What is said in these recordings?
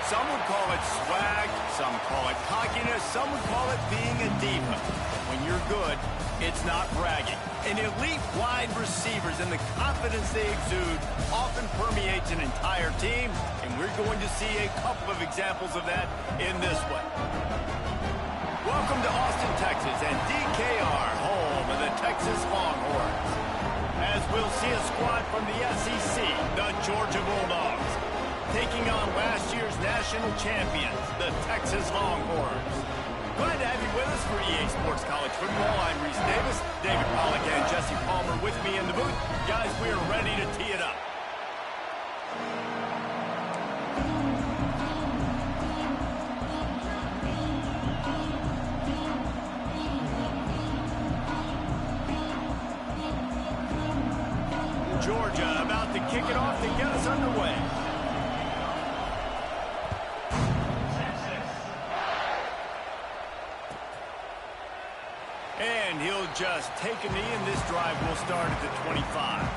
Some would call it swag, some call it cockiness, some would call it being a diva. But when you're good, it's not bragging. And elite wide receivers and the confidence they exude often permeates an entire team, and we're going to see a couple of examples of that in this one. Welcome to Austin, Texas, and DKR, home of the Texas Longhorns. As we'll see a squad from the SEC, the Georgia Bulldogs, taking on last year's national champions, the Texas Longhorns. Glad to have you with us for EA Sports College Football. I'm Reese Davis, David Pollack, and Jesse Palmer with me in the booth. Guys, we are ready to tee it up. Georgia about to kick it off to get us underway. And he'll just take a knee, and this drive will start at the 25.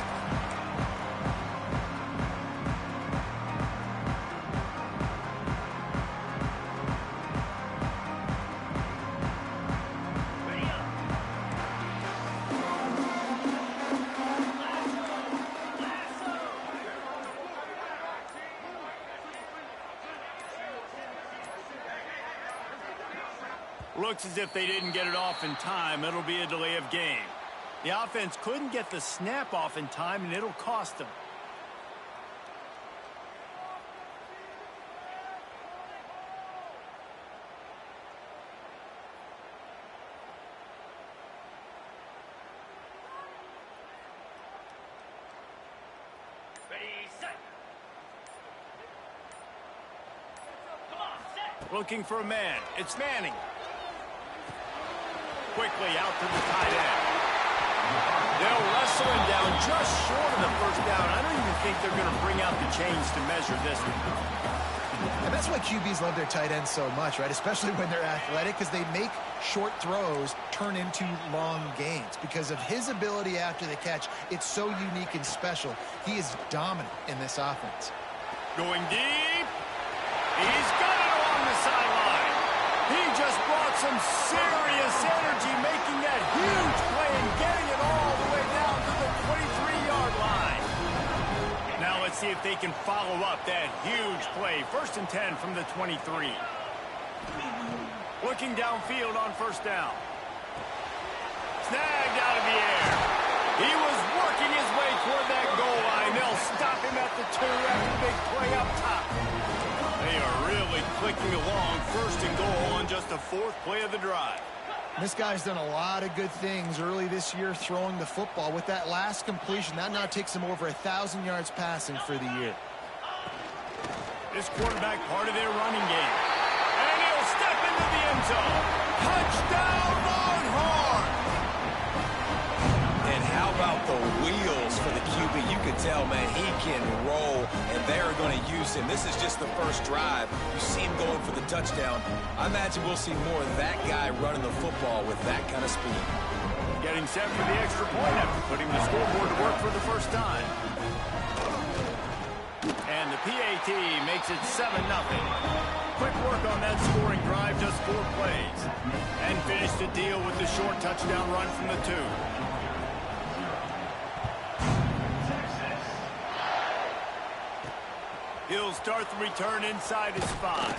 Looks as if they didn't get it off in time. It'll be a delay of game. The offense couldn't get the snap off in time, and it'll cost them. Looking for a man. It's Manning. Quickly out to the tight end. They'll wrestle him down just short of the first down. I don't even think they're going to bring out the chains to measure this one. And that's why QBs love their tight ends so much, right? Especially when they're athletic, because they make short throws turn into long gains. Because of his ability after the catch, it's so unique and special. He is dominant in this offense. Going deep. He's got it along the sideline. He just brought some serious energy, making that huge play and getting it all the way down to the 23-yard line. Now let's see if they can follow up that huge play. 1st and 10 from the 23. Looking downfield on first down. Snagged out of the air. He was working his way toward that goal line. They'll stop him at the 2 after the big play up top. They are really clicking along. 1st and goal on just the 4th play of the drive. This guy's done a lot of good things early this year throwing the football. With that last completion, that now takes him over 1,000 yards passing for the year. This quarterback part of their running game. And he'll step into the end zone. Touchdown Longhorns! And how about the wheels for the QB? You can tell, man, he can roll, and they're going to use him. This is just the first drive. You see him going for the touchdown. I imagine we'll see more of that guy running the football with that kind of speed. Getting set for the extra point after putting the scoreboard to work for the first time. And the PAT makes it 7-0. Quick work on that scoring drive, just 4 plays. And finish the deal with the short touchdown run from the 2. He'll start the return inside his 5.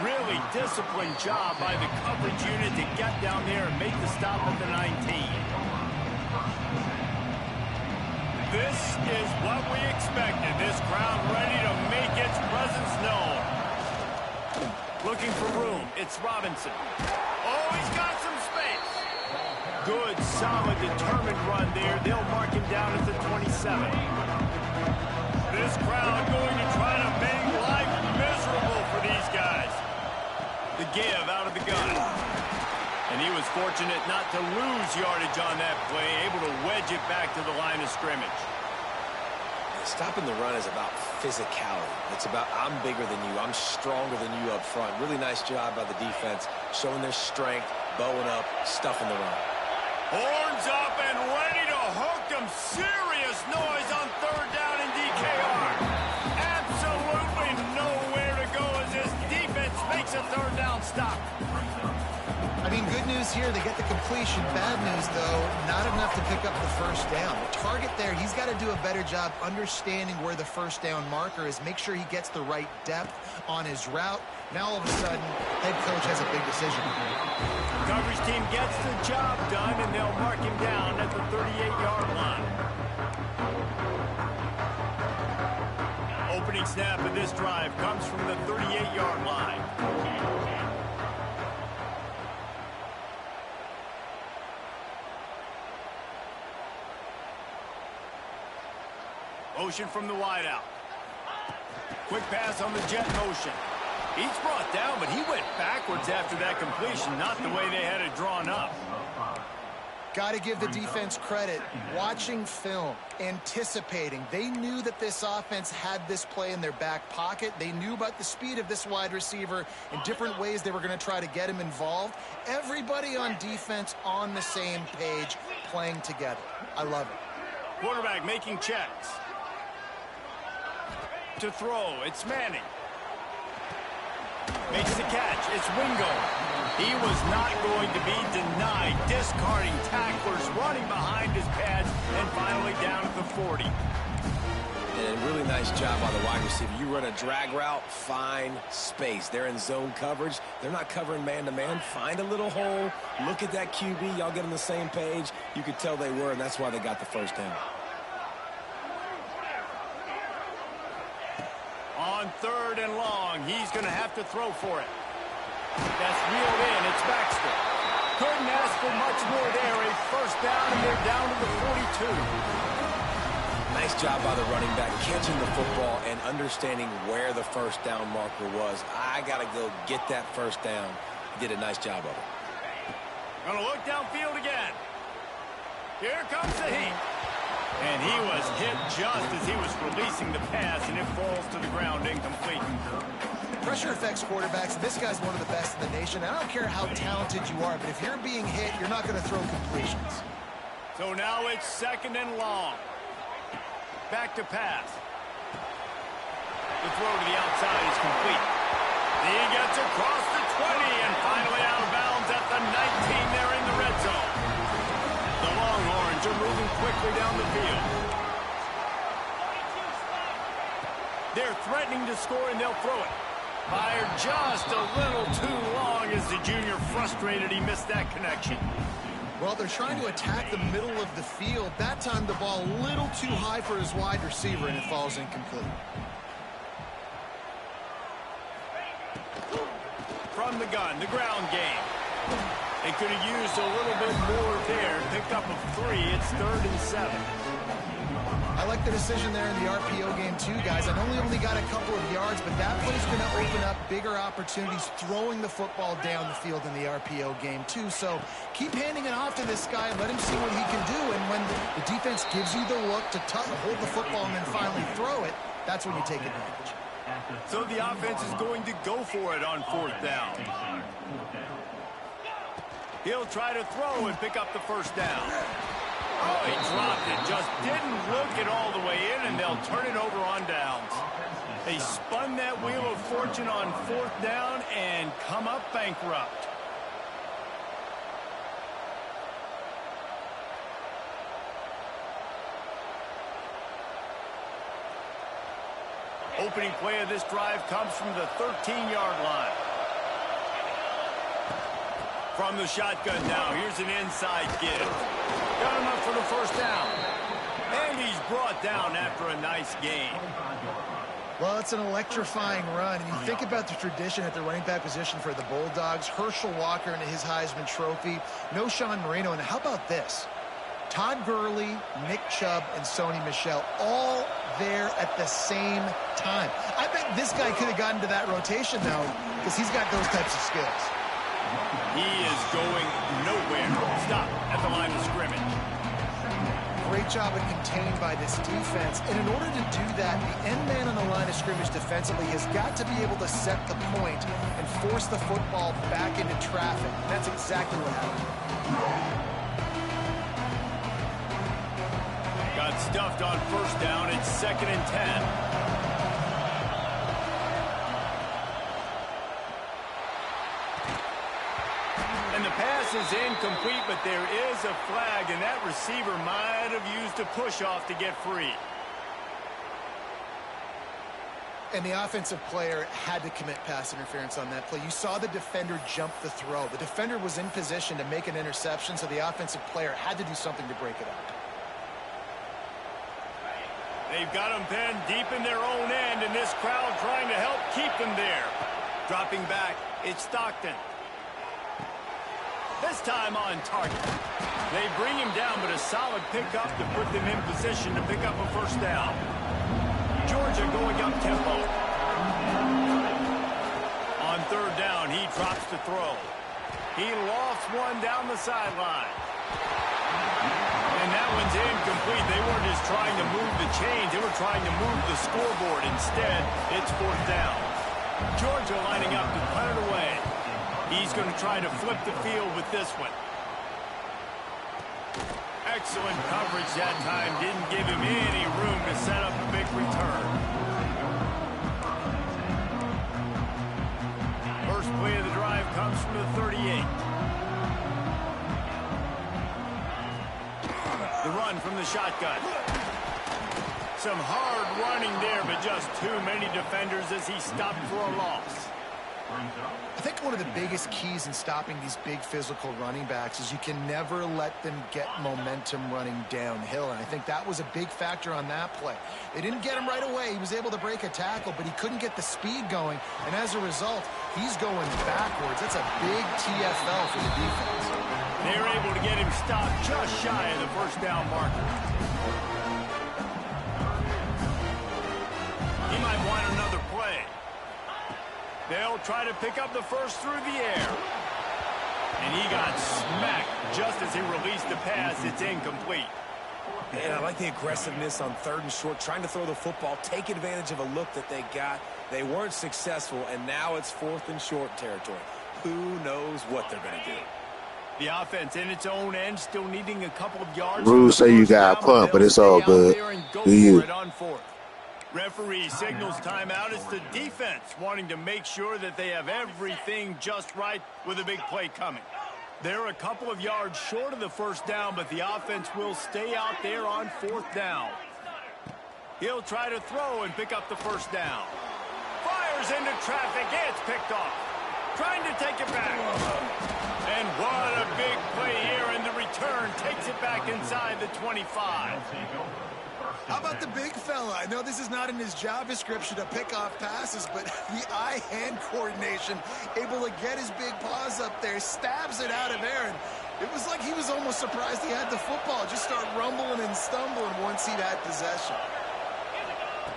Really disciplined job by the coverage unit to get down there and make the stop at the 19. This is what we expected. This crowd ready to make its presence known. Looking for room. It's Robinson. Oh, he's got some space. Good, solid, determined run there. They'll mark him down at the 27. This crowd going to try to make life miserable for these guys. The give out of the gun. And he was fortunate not to lose yardage on that play, able to wedge it back to the line of scrimmage. Stopping the run is about physicality. It's about I'm bigger than you, I'm stronger than you up front. Really nice job by the defense, showing their strength, bowing up, stuffing the run. Horns up and ready to hook them. Serious noise on 3rd down in DKR. Absolutely nowhere to go news here, they get the completion. Bad news, though, not enough to pick up the first down. The target there, he's got to do a better job understanding where the first down marker is, make sure he gets the right depth on his route. Now, all of a sudden, head coach has a big decision. Coverage team gets the job done, and they'll mark him down at the 38-yard line. Opening snap of this drive comes from the 38-yard line. Motion from the wideout. Quick pass on the jet motion. He's brought down, but he went backwards after that completion, not the way they had it drawn up. Got to give the defense credit. Watching film, anticipating. They knew that this offense had this play in their back pocket. They knew about the speed of this wide receiver and different ways they were going to try to get him involved. Everybody on defense on the same page, playing together. I love it. Quarterback making checks. To throw, it's Manning. Makes the catch, it's Wingo. He was not going to be denied, discarding tacklers, running behind his pads, and finally down at the 40. And a really nice job by the wide receiver. You run a drag route, find space. They're in zone coverage. They're not covering man-to-man. Find a little hole. Look at that QB. Y'all get on the same page. You could tell they were, and that's why they got the first down. On 3rd and long, he's going to have to throw for it. That's reeled in. It's Baxter. Couldn't ask for much more there. A first down, and they're down to the 42. Nice job by the running back, catching the football and understanding where the first down marker was. I got to go get that first down. He did a nice job of it. Going to look downfield again. Here comes the heat. And he was hit just as he was releasing the pass, and it falls to the ground incomplete. Pressure affects quarterbacks. This guy's one of the best in the nation. I don't care how talented you are, but if you're being hit, you're not going to throw completions. So now it's 2nd and long. Back to pass. The throw to the outside is complete. He gets across the 20 and finally out of bounds at the 19 there in the red zone. The Longhorns are moving quickly down the field. They're threatening to score, and they'll throw it. Fired just a little too long as the junior frustrated he missed that connection. Well, they're trying to attack the middle of the field. That time the ball a little too high for his wide receiver, and it falls incomplete. From the gun, the ground game. They could have used a little bit more there. Picked up a 3. It's 3rd and 7. I like the decision there in the RPO game too, guys. I know we only got a couple of yards, but that play's going to open up bigger opportunities throwing the football down the field in the RPO game too. So keep handing it off to this guy and let him see what he can do. And when the defense gives you the look to hold the football and then finally throw it, that's when you take advantage. So the offense is going to go for it on 4th down. He'll try to throw and pick up the first down. Oh, he dropped it. Just didn't look it all the way in, and they'll turn it over on downs. They spun that wheel of fortune on 4th down and come up bankrupt. Opening play of this drive comes from the 13-yard line. From the shotgun now, here's an inside give. Got him up for the first down. And he's brought down after a nice gain. Well, it's an electrifying run. And you think about the tradition at the running back position for the Bulldogs. Herschel Walker and his Heisman Trophy. No Sean Marino. And how about this? Todd Gurley, Nick Chubb, and Sony Michel all there at the same time. I bet this guy could have gotten to that rotation, though, because he's got those types of skills. He is going nowhere. Stop at the line of scrimmage. Great job of contained by this defense. And in order to do that, the end man on the line of scrimmage defensively has got to be able to set the point and force the football back into traffic. And that's exactly what happened. Got stuffed on first down. It's 2nd and 10. pass is incomplete, but there is a flag, and that receiver might have used a push-off to get free. And the offensive player had to commit pass interference on that play. You saw the defender jump the throw. The defender was in position to make an interception, so the offensive player had to do something to break it up. They've got them pinned deep in their own end, and this crowd trying to help keep them there. Dropping back, it's Stockton. This time on target. They bring him down, but a solid pickup to put them in position to pick up a first down. Georgia going up tempo. On third down, he drops the throw. He lofts one down the sideline. And that one's incomplete. They weren't just trying to move the chains. They were trying to move the scoreboard. Instead, it's fourth down. Georgia lining up to punt it away. He's going to try to flip the field with this one. Excellent coverage that time. Didn't give him any room to set up a big return. First play of the drive comes from the 38. The run from the shotgun. Some hard running there, but just too many defenders as he stopped for a loss. I think one of the biggest keys in stopping these big physical running backs is you can never let them get momentum running downhill, and I think that was a big factor on that play. They didn't get him right away. He was able to break a tackle, but he couldn't get the speed going, and as a result, he's going backwards. That's a big TFL for the defense. They're able to get him stopped just shy of the first down marker. He might want another play. They'll try to pick up the first through the air. And he got smacked just as he released the pass. It's incomplete. And I like the aggressiveness on third and short, trying to throw the football, take advantage of a look that they got. They weren't successful, and now it's fourth and short territory. Who knows what they're going to do? The offense in its own end, still needing a couple of yards. Rules say you got a punt, but it's all good. Do you? Referee signals timeout. It's the defense wanting to make sure that they have everything just right with a big play coming. They're a couple of yards short of the first down, but the offense will stay out there on fourth down. He'll try to throw and pick up the first down. Fires into traffic. It's picked off. Trying to take it back. And what a big play here, and the return takes it back inside the 25. How about the big fella? I know this is not in his job description to pick off passes, but the eye-hand coordination, able to get his big paws up there, stabs it out of Aaron. It was like he was almost surprised he had the football. Just start rumbling and stumbling once he'd had possession.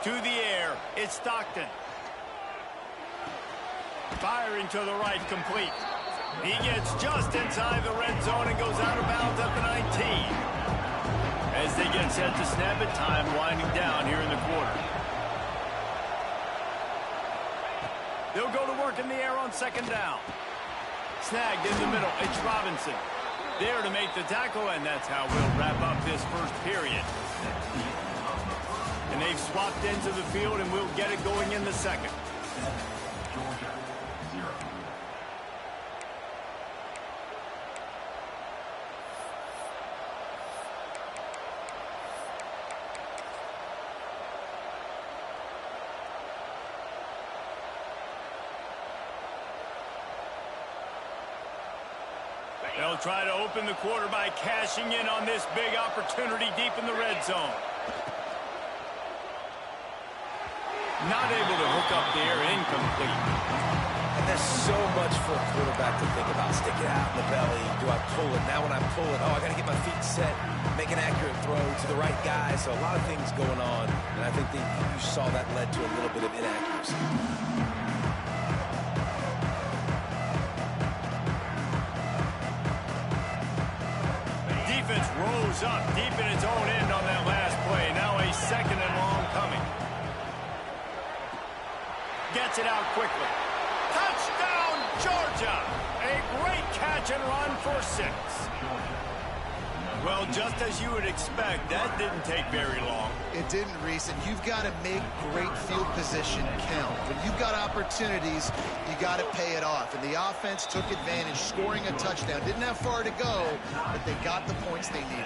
To the air, it's Stockton. Firing to the right, complete. He gets just inside the red zone and goes out of bounds at the 19. As they get set to snap it, time winding down here in the quarter. They'll go to work in the air on second down. Snagged in the middle, it's Robinson. There to make the tackle, and that's how we'll wrap up this first period. And they've swapped ends of the field, and we'll get it going in the second. They'll try to open the quarter by cashing in on this big opportunity deep in the red zone. Not able to hook up there, incomplete. And there's so much for a quarterback to think about. Stick it out in the belly. Do I pull it? Now when I pull it, I got to get my feet set, make an accurate throw to the right guy. So a lot of things going on, and I think that you saw that led to a little bit of inaccuracy. Rose up deep in its own end on that last play. Now a second and long coming. Gets it out quickly. Touchdown, Georgia! A great catch and run for 6. Well, just as you would expect, that didn't take very long. It didn't, Reese, and you've got to make great field position count. When you've got opportunities, you got to pay it off. And the offense took advantage, scoring a touchdown. Didn't have far to go, but they got the points they needed.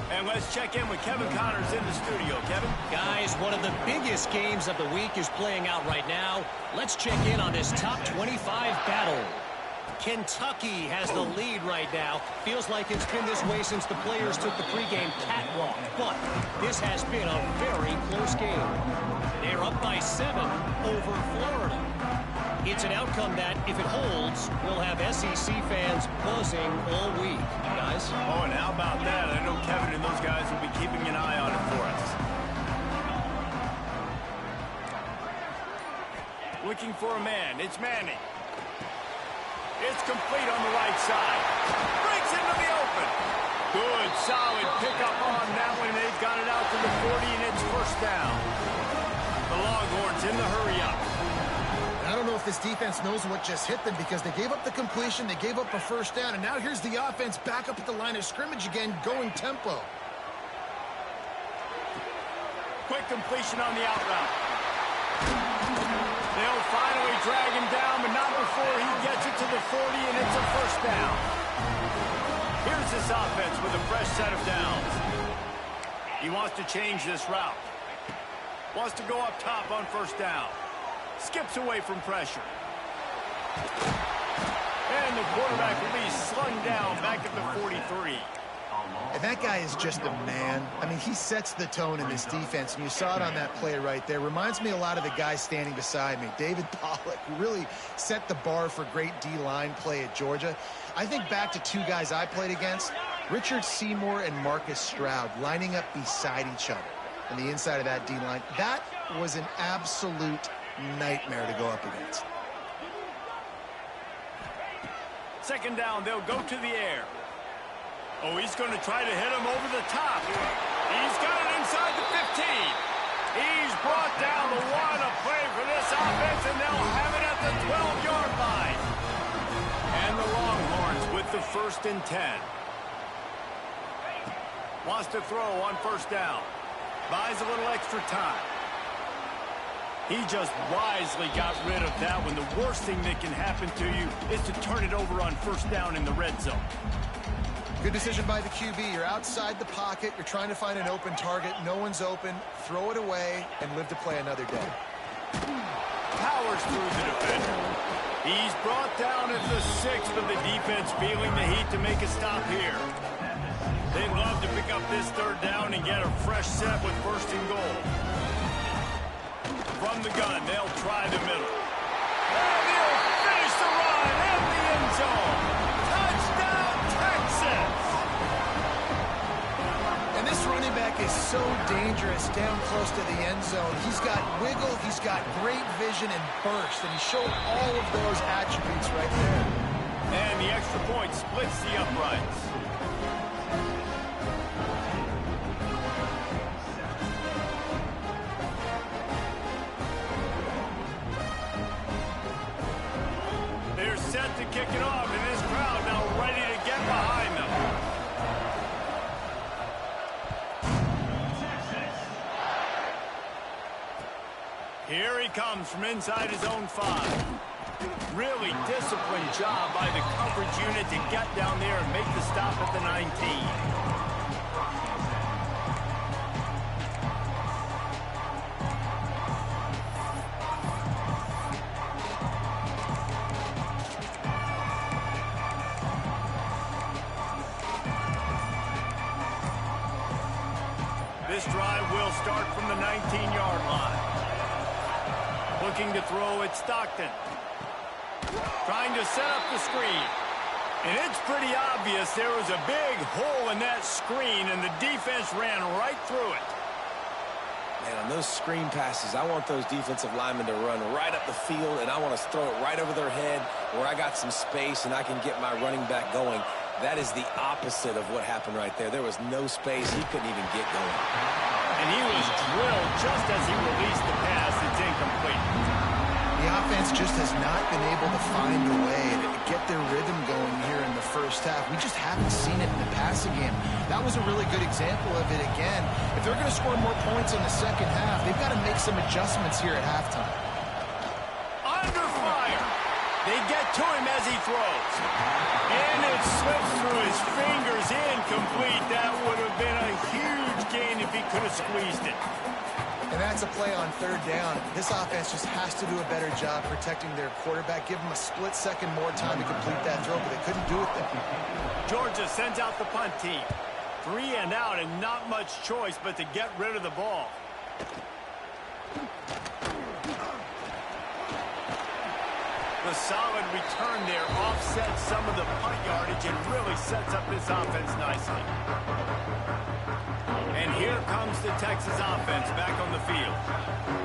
And let's check in with Kevin Connors in the studio. Kevin? Guys, one of the biggest games of the week is playing out right now. Let's check in on this top 25 battle. Kentucky has the lead right now. Feels like it's been this way since the players took the pregame catwalk. But this has been a very close game. They're up by 7 over Florida. It's an outcome that, if it holds, will have SEC fans buzzing all week. Guys? Oh, and how about that? I know Kevin and those guys will be keeping an eye on it for us. Looking for a man. It's Manning. It's complete on the right side. Breaks into the open. Good, solid pickup on that one. They've got it out to the 40, and it's first down. The Longhorns in the hurry-up. I don't know if this defense knows what just hit them because they gave up the completion, they gave up a first down, and now here's the offense back up at the line of scrimmage again, going tempo. Quick completion on the out route. They'll finally drag him down, but not before he gets it to the 40, and it's a first down. Here's this offense with a fresh set of downs. He wants to change this route. Wants to go up top on first down. Skips away from pressure. And the quarterback will be slung down back at the 43. And that guy is just a man. I mean, he sets the tone in this defense, and you saw it on that play right there. Reminds me a lot of the guy standing beside me, David Pollack, who really set the bar for great D-line play at Georgia. I think back to 2 guys I played against, Richard Seymour and Marcus Stroud, lining up beside each other on the inside of that D-line. That was an absolute nightmare to go up against. Second down, they'll go to the air. Oh, he's going to try to hit him over the top. He's got it inside the 15. He's brought down the 1, a play for this offense, and they'll have it at the 12-yard line. And the Longhorns with the 1st and 10. Wants to throw on first down. Buys a little extra time. He just wisely got rid of that one. The worst thing that can happen to you is to turn it over on first down in the red zone. Good decision by the QB. You're outside the pocket. You're trying to find an open target. No one's open. Throw it away and live to play another day. Powers through the defender. He's brought down at the 6, but the defense feeling the heat to make a stop here. They'd love to pick up this 3rd down and get a fresh set with 1st and goal. From the gun, they'll try the middle. And he'll finish the run in the end zone. Touchdown, Texas! And this running back is so dangerous down close to the end zone. He's got wiggle, he's got great vision and burst, and he showed all of those attributes right there. And the extra point splits the uprights. They're set to kick it off, and this crowd now ready to get behind them. Here he comes from inside his own 5. Really disciplined job by the coverage unit to get down there and make the stop at the 19. This drive will start from the 19-yard line. Looking to throw at Stockton. Trying to set up the screen. And it's pretty obvious there was a big hole in that screen, and the defense ran right through it. Man, on those screen passes, I want those defensive linemen to run right up the field, and I want to throw it right over their head where I got some space and I can get my running back going. That is the opposite of what happened right there. There was no space. He couldn't even get going. And he was drilled just as he released the pass. It's incomplete. The offense just has not been able to find a way to get their rhythm going here in the first half. We just haven't seen it in the passing game. That was a really good example of it again. If they're going to score more points in the second half, they've got to make some adjustments here at halftime. Under fire. They get to him as he throws. And it slips through his fingers, incomplete. That would have been a huge gain if he could have squeezed it. And that's a play on third down. This offense just has to do a better job protecting their quarterback. Give them a split second more time to complete that throw, but they couldn't do it there. Georgia sends out the punt team. 3 and out and not much choice but to get rid of the ball. The solid return there offsets some of the punt yardage and really sets up this offense nicely. And here comes the Texas offense back on the field.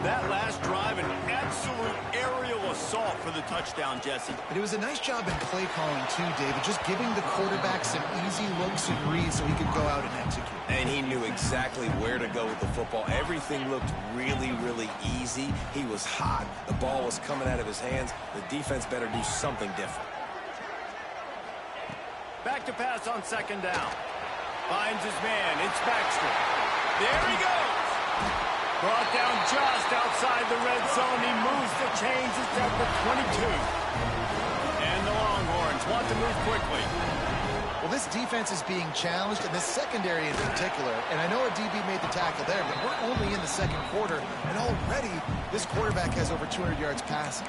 That last drive, an absolute aerial assault for the touchdown, Jesse. But it was a nice job in play calling too, David. Just giving the quarterback some easy looks and reads so he could go out and execute. And he knew exactly where to go with the football. Everything looked really, really easy. He was hot. The ball was coming out of his hands. The defense better do something different. Back to pass on second down. Finds his man. It's Baxter. There he goes. Brought down just outside the red zone. He moves the chains. It's at the 22. And the Longhorns want to move quickly. Well, this defense is being challenged, and this secondary in particular. And I know a DB made the tackle there, but we're only in the second quarter, and already this quarterback has over 200 yards passing.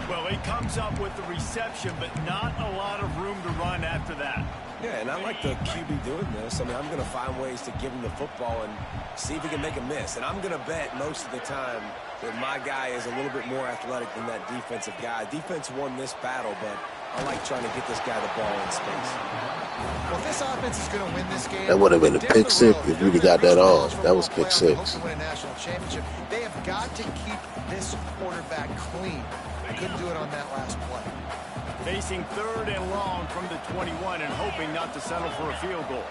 Well, he comes up with the reception, but not a lot of room to run after that. Yeah, and I like the QB doing this. I mean, I'm going to find ways to give him the football and see if he can make a miss. And I'm going to bet most of the time that my guy is a little bit more athletic than that defensive guy. Defense won this battle, but I like trying to get this guy the ball in space. Well, if this offense is going to win this game, That would have been a pick six if you got that off. That was pick six. To win a national championship, they have got to keep this quarterback clean. They couldn't do it on that last play. Facing third and long from the 21 and hoping not to settle for a field goal.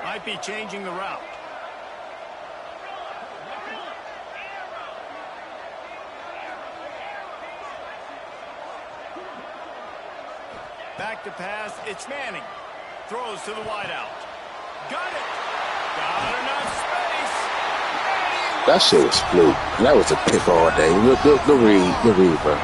Might be changing the route. Back to pass. It's Manning. Throws to the wideout. Got it. Got enough space. That shit was fluke. That was a pick all day. Good read, bro.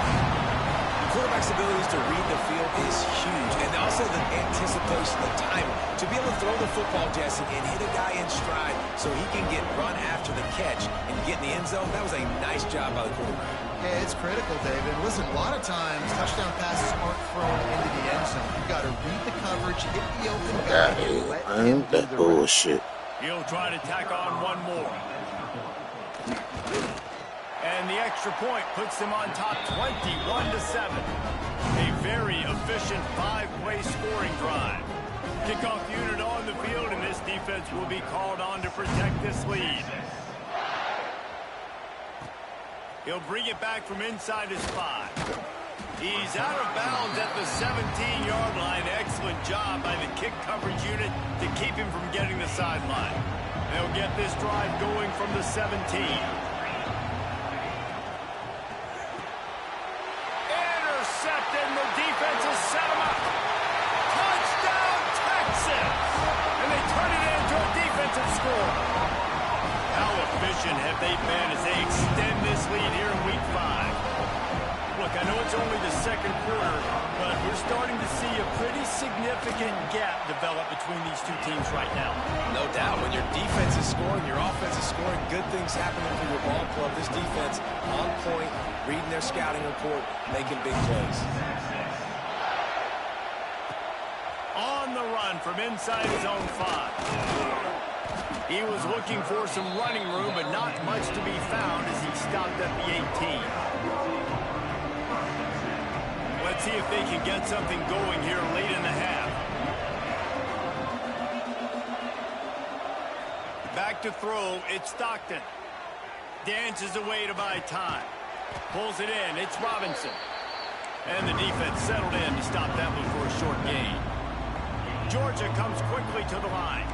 Quarterback's abilities to read the field is huge, and also the anticipation, the timing. To be able to throw the football, Jesse, and hit a guy in stride so he can get run after the catch and get in the end zone, that was a nice job by the quarterback. Yeah, it's critical, David. Listen, a lot of times touchdown passes aren't thrown into the end zone. You've got to read the coverage, hit the open guy, and let him do That the bullshit. He'll try to tack on one more. And the extra point puts them on top 21-7. A very efficient 5-play scoring drive. Kickoff unit on the field, and this defense will be called on to protect this lead. He'll bring it back from inside his 5. He's out of bounds at the 17-yard line. Excellent job by the kick coverage unit to keep him from getting the sideline. They'll get this drive going from the 17. Intercepted, and the defense has set him up. Touchdown, Texas! And they turn it into a defensive score. How efficient have they been as they extend this lead here in Week 5? Look, I know it's only the second quarter, but we're starting to see a pretty significant gap develop between these two teams right now. No doubt. When your defense is scoring, your offense is scoring, good things happening for your ball club. This defense on point, reading their scouting report, making big plays. On the run from inside his own 5. He was looking for some running room, but not much to be found as he stopped at the 18. Let's see if they can get something going here late in the half. Back to throw, it's Stockton. Dances away to buy time. Pulls it in, it's Robinson. And the defense settled in to stop that one for a short gain. Georgia comes quickly to the line.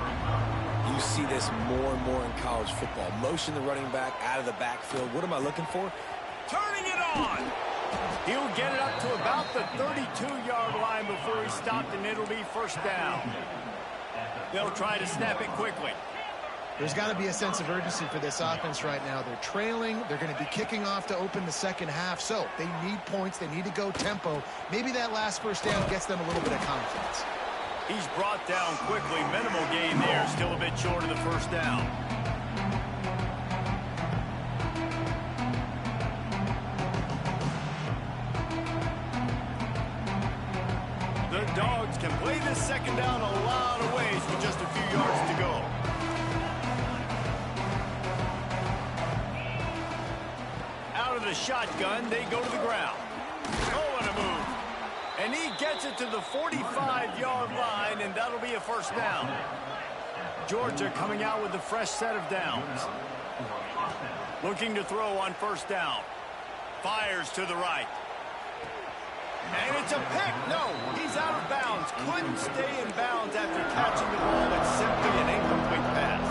You see this more and more in college football. Motion the running back out of the backfield. What am I looking for? Turning it on. He'll get it up to about the the 32-yard line before he stopped, and it'll be first down. They'll try to snap it quickly. There's got to be a sense of urgency for this offense right now. They're trailing. They're going to be kicking off to open the second half. So they need points. They need to go tempo. Maybe that last first down gets them a little bit of confidence. He's brought down quickly. Minimal gain there. Still a bit short of the first down. The Dogs can play this second down a lot of ways with just a few yards to go. Out of the shotgun, they go to the ground. Oh, what a move. And he gets it to the 45-yard line, and that'll be a first down. Georgia coming out with a fresh set of downs. Looking to throw on first down. Fires to the right. And it's a pick. No, he's out of bounds. Couldn't stay in bounds after catching the ball. It's simply an incomplete pass.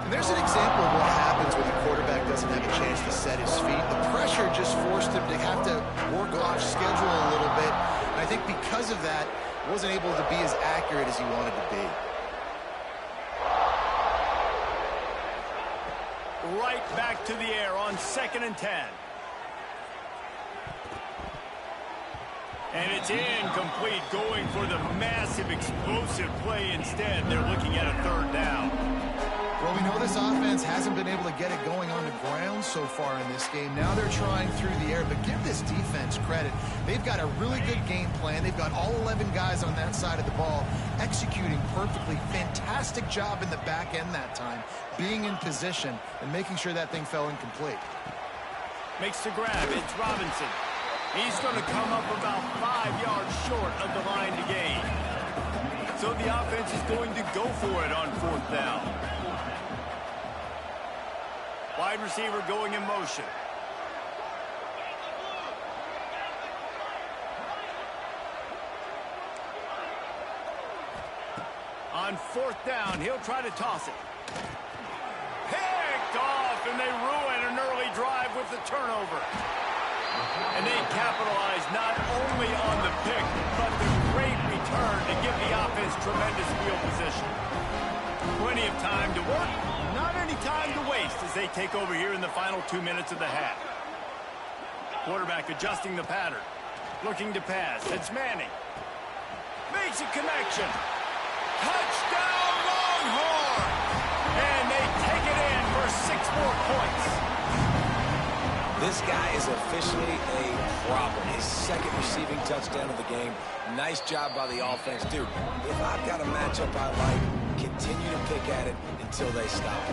And there's an example of what happens when the quarterback doesn't have a chance to set his feet. The pressure just forced him to have to work off schedule a little bit. And I think because of that, wasn't able to be as accurate as he wanted to be. Right back to the air on 2nd and 10. And it's incomplete, going for the massive, explosive play instead. They're looking at a third down. Well, we know this offense hasn't been able to get it going on the ground so far in this game. Now they're trying through the air, but give this defense credit. They've got a really good game plan. They've got all 11 guys on that side of the ball executing perfectly. Fantastic job in the back end that time, being in position and making sure that thing fell incomplete. Makes the grab. It's Robinson. He's going to come up about 5 yards short of the line to gain. So the offense is going to go for it on 4th down. Wide receiver going in motion. On 4th down, he'll try to toss it. Picked off, and they ruin an early drive with the turnover. And they capitalize not only on the pick, but the great return to give the offense tremendous field position. Plenty of time to work, not any time to waste as they take over here in the final 2 minutes of the half. Quarterback adjusting the pattern, looking to pass. It's Manning. Makes a connection. Touchdown Longhorn! And they take it in for 6 more points. This guy is officially a problem. His 2nd receiving touchdown of the game. Nice job by the offense. Dude, if I've got a matchup I like, continue to pick at it until they stop.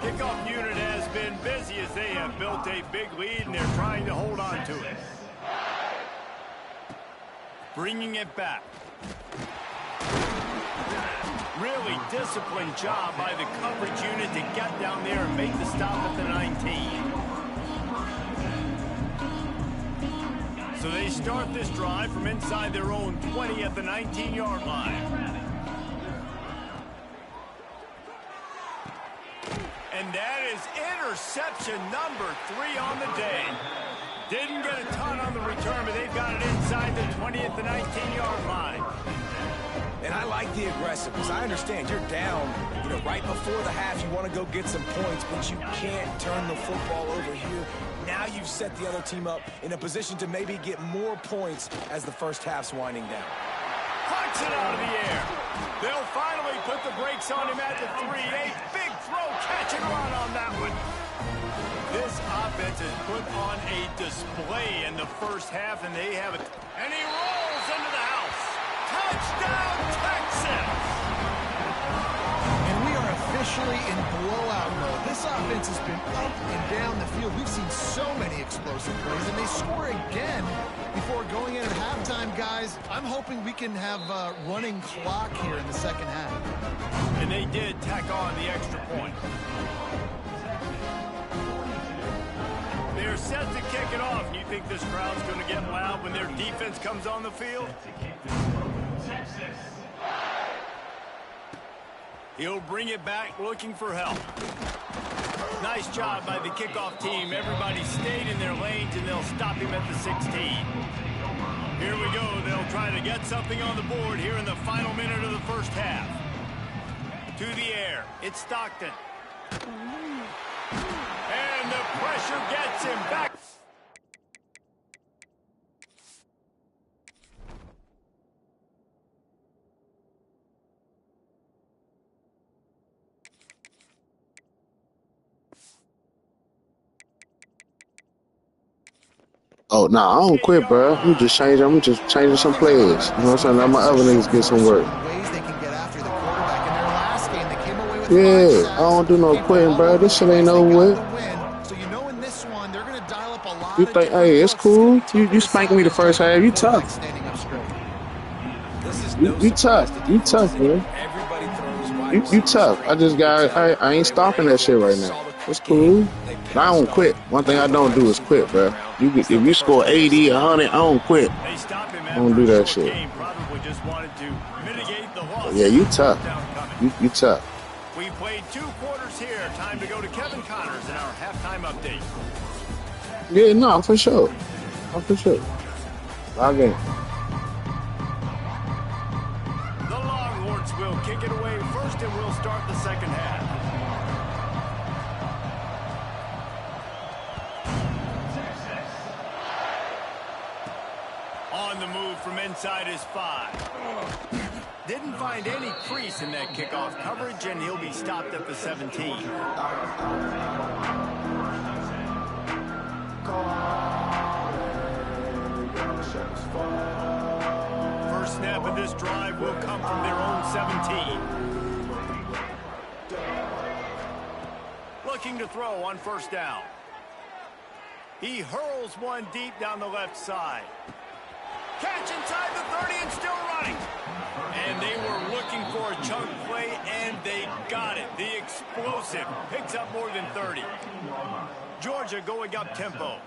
Kickoff unit has been busy as they have built a big lead, and they're trying to hold on to it. Bringing it back. Really disciplined job by the coverage unit to get down there and make the stop at the 19. So they start this drive from inside their own 20 at the 19-yard line. And that is interception number 3 on the day. Didn't get a ton on the return, but they've got it inside the 20 at the 19-yard line. And I like the aggressiveness. I understand you're down, right before the half. You want to go get some points, but you can't turn the football over here. Now you've set the other team up in a position to maybe get more points as the first half's winding down. Punts it out of the air. They'll finally put the brakes on him at the 3. A big throw, catch and run on that one. This offense has put on a display in the first half, and they have it. And he rolls into the house. Touchdown, Texas! And we are officially in blowout mode. This offense has been up and down the field. We've seen so many explosive plays, and they score again before going in at halftime, guys. I'm hoping we can have a running clock here in the second half. And they did tack on the extra point. They're set to kick it off. You think this crowd's going to get loud when their defense comes on the field? He'll bring it back looking for help. Nice job by the kickoff team. Everybody stayed in their lanes, and they'll stop him at the 16. try to get something on the board here in the final minute of the first half. To the air, it's Stockton. And the pressure gets him back. Oh, nah, I don't quit, bro. I'm just changing some plays. You know what I'm saying? Let my other niggas get some work. Yeah, I don't do no quitting, bro. This shit ain't over with. So you know in this one, they're going to dial up a lot. You think, hey, it's cool. You spanking me the first half. You tough. You tough. You tough, man. You tough. I ain't stopping that shit right now. It's cool. I don't quit. One thing I don't do is quit, bro. If you score 80, 100, I don't quit. I don't do that shit. Yeah, you tough. You tough. We played 2 quarters here. Time to go to Kevin Connors in our halftime update. Yeah, no, for sure. For sure. Log in. The Longhorns will kick it away first, and we'll start the second half. On the move from inside is 5. Didn't find any crease in that kickoff coverage, and he'll be stopped at the 17. First snap of this drive will come from their own 17. Looking to throw on first down. He hurls one deep down the left side. Catch inside the 30 and still running. And they were looking for a chunk play, and they got it. The explosive picks up more than 30. Georgia going up tempo.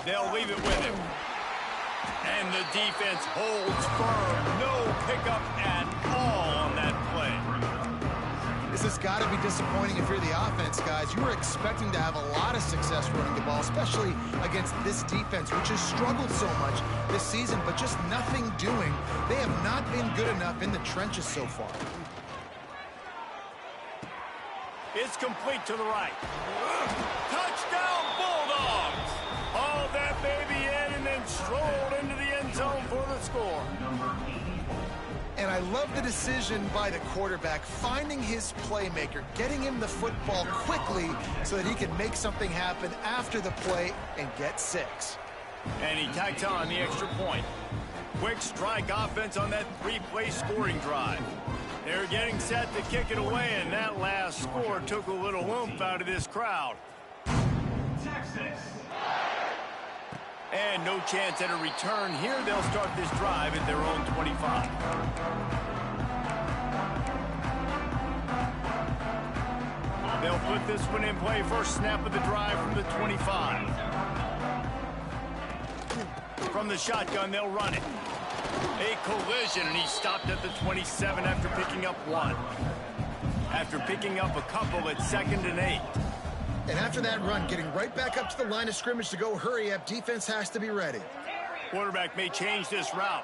They'll leave it with him. And the defense holds firm. No pickup at all on that play. This has got to be disappointing if you're the offense, guys. You were expecting to have a lot of success running the ball, especially against this defense, which has struggled so much this season, but just nothing doing. They have not been good enough in the trenches so far. It's complete to the right. Touchdown, Bulldogs! Hauled that baby in and then strolled into the end zone for the score. And I love the decision by the quarterback, finding his playmaker, getting him the football quickly so that he can make something happen after the play and get 6. And he tacks on the extra point. Quick strike offense on that 3-play scoring drive. They're getting set to kick it away, and that last score took a little oomph out of this crowd. Texas. And no chance at a return here. They'll start this drive at their own 25. They'll put this one in play. First snap of the drive from the 25. From the shotgun, they'll run it. A collision, and he stopped at the 27 after picking up 1. After picking up a couple, it's 2nd and 8. And after that run, getting right back up to the line of scrimmage to go hurry up, defense has to be ready. Quarterback may change this route.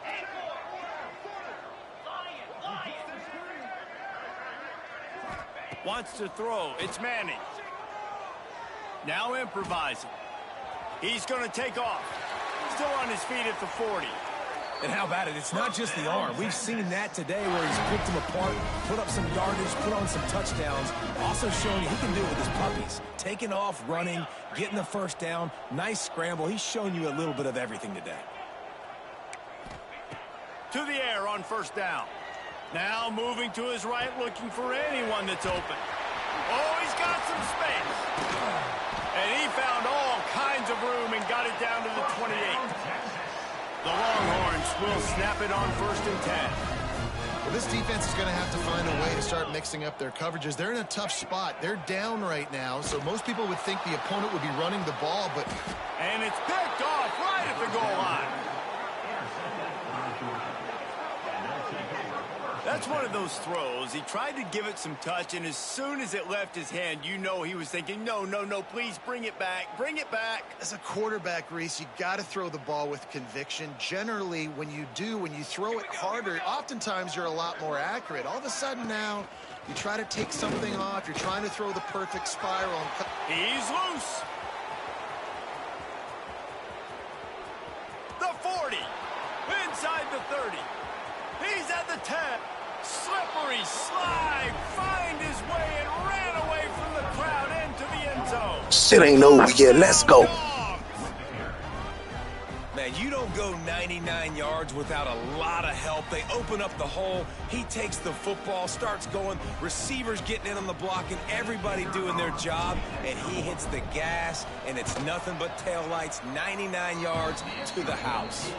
Wants to throw. It's Manning. Now improvising. He's going to take off. Still on his feet at the 40. And how about it? It's not just the arm. We've seen that today where he's picked them apart, put up some yardage, put on some touchdowns. Also showing he can do it with his puppies. Taking off, running, getting the first down. Nice scramble. He's shown you a little bit of everything today. To the air on first down. Now moving to his right, looking for anyone that's open. Oh, he's got some space. And he found all kinds of room and got it down to the 28. The Longhorns will snap it on 1st and 10. Well, this defense is going to have to find a way to start mixing up their coverages. They're in a tough spot. They're down right now, so most people would think the opponent would be running the ball, but... And it's picked off right at the goal line. That's one of those throws. He tried to give it some touch, and as soon as it left his hand, you know he was thinking, no, no, no, please bring it back, bring it back. As a quarterback, Reese, you got to throw the ball with conviction. Generally, when you throw it harder, oftentimes you're a lot more accurate. All of a sudden now, you try to take something off. You're trying to throw the perfect spiral. He's loose. The 40. Inside the 30. He's at the 10. Slippery slide. Find his way and ran away from the crowd into the end zone. Shit ain't over yet. Let's go. Man, you don't go 99 yards without a lot of help. They open up the hole. He takes the football, starts going. Receivers getting in on the block, and everybody doing their job. And he hits the gas, and it's nothing but taillights. 99 yards to the house.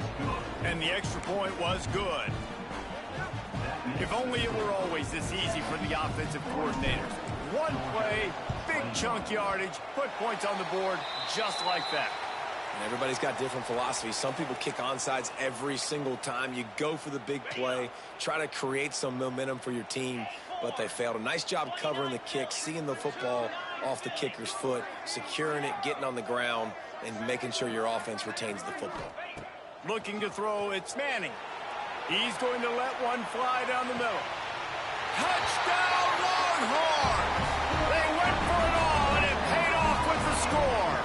And the extra point was good. If only it were always this easy for the offensive coordinators. One play, big chunk yardage, put points on the board just like that. And everybody's got different philosophies. Some people kick onside every single time. You go for the big play, try to create some momentum for your team, but they failed. A nice job covering the kick, seeing the football off the kicker's foot, securing it, getting on the ground, and making sure your offense retains the football. Looking to throw, it's Manning. He's going to let one fly down the middle. Touchdown, Longhorns! They went for it all, and it paid off with the score.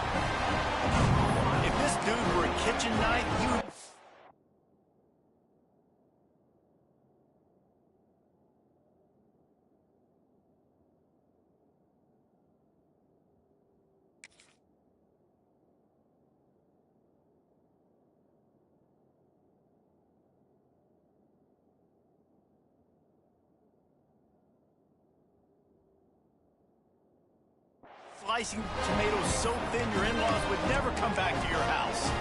If this dude were a kitchen knife, you would... Slicing tomatoes so thin your in-laws would never come back to your house.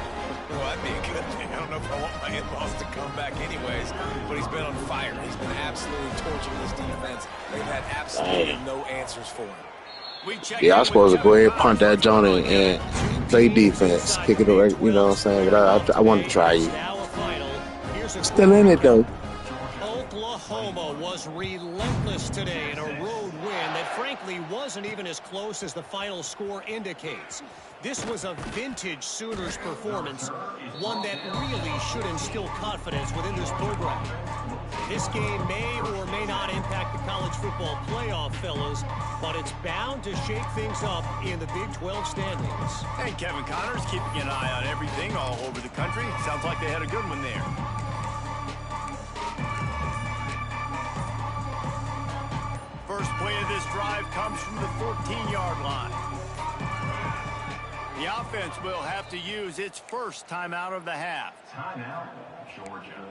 Well, that'd be a good thing. I don't know if I want my in-laws to come back anyways, but he's been on fire. He's been absolutely torching this defense. They've had absolutely no answers for him. Yeah, I was supposed to go ahead and punt that Johnny and play defense, kick it away, you know what I'm saying? But I want to try you. Still in it, though. Oklahoma was relentless today in a road win that frankly wasn't even as close as the final score indicates. This was a vintage Sooners performance, one that really should instill confidence within this program. This game may or may not impact the college football playoff, fellas, but it's bound to shake things up in the Big 12 standings. And Kevin Connors keeping an eye on everything all over the country. Sounds like they had a good one there. First play of this drive comes from the 14-yard line. The offense will have to use its first timeout of the half. Timeout, Georgia.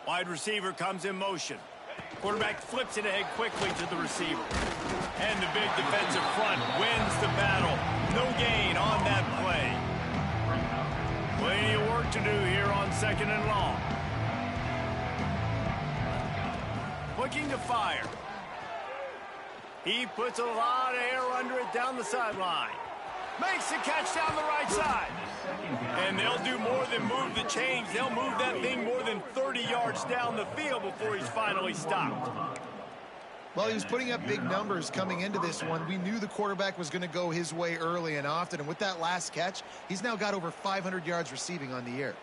Wide receiver comes in motion. Quarterback flips it ahead quickly to the receiver. And the big defensive front wins the battle. No gain on that play. Plenty of work to do here on 2nd and long. Looking to fire. He puts a lot of air under it down the sideline. Makes the catch down the right side. And they'll do more than move the chains. They'll move that thing more than 30 yards down the field before he's finally stopped. Well, he was putting up big numbers coming into this one. We knew the quarterback was going to go his way early and often. And with that last catch, he's now got over 500 yards receiving on the year.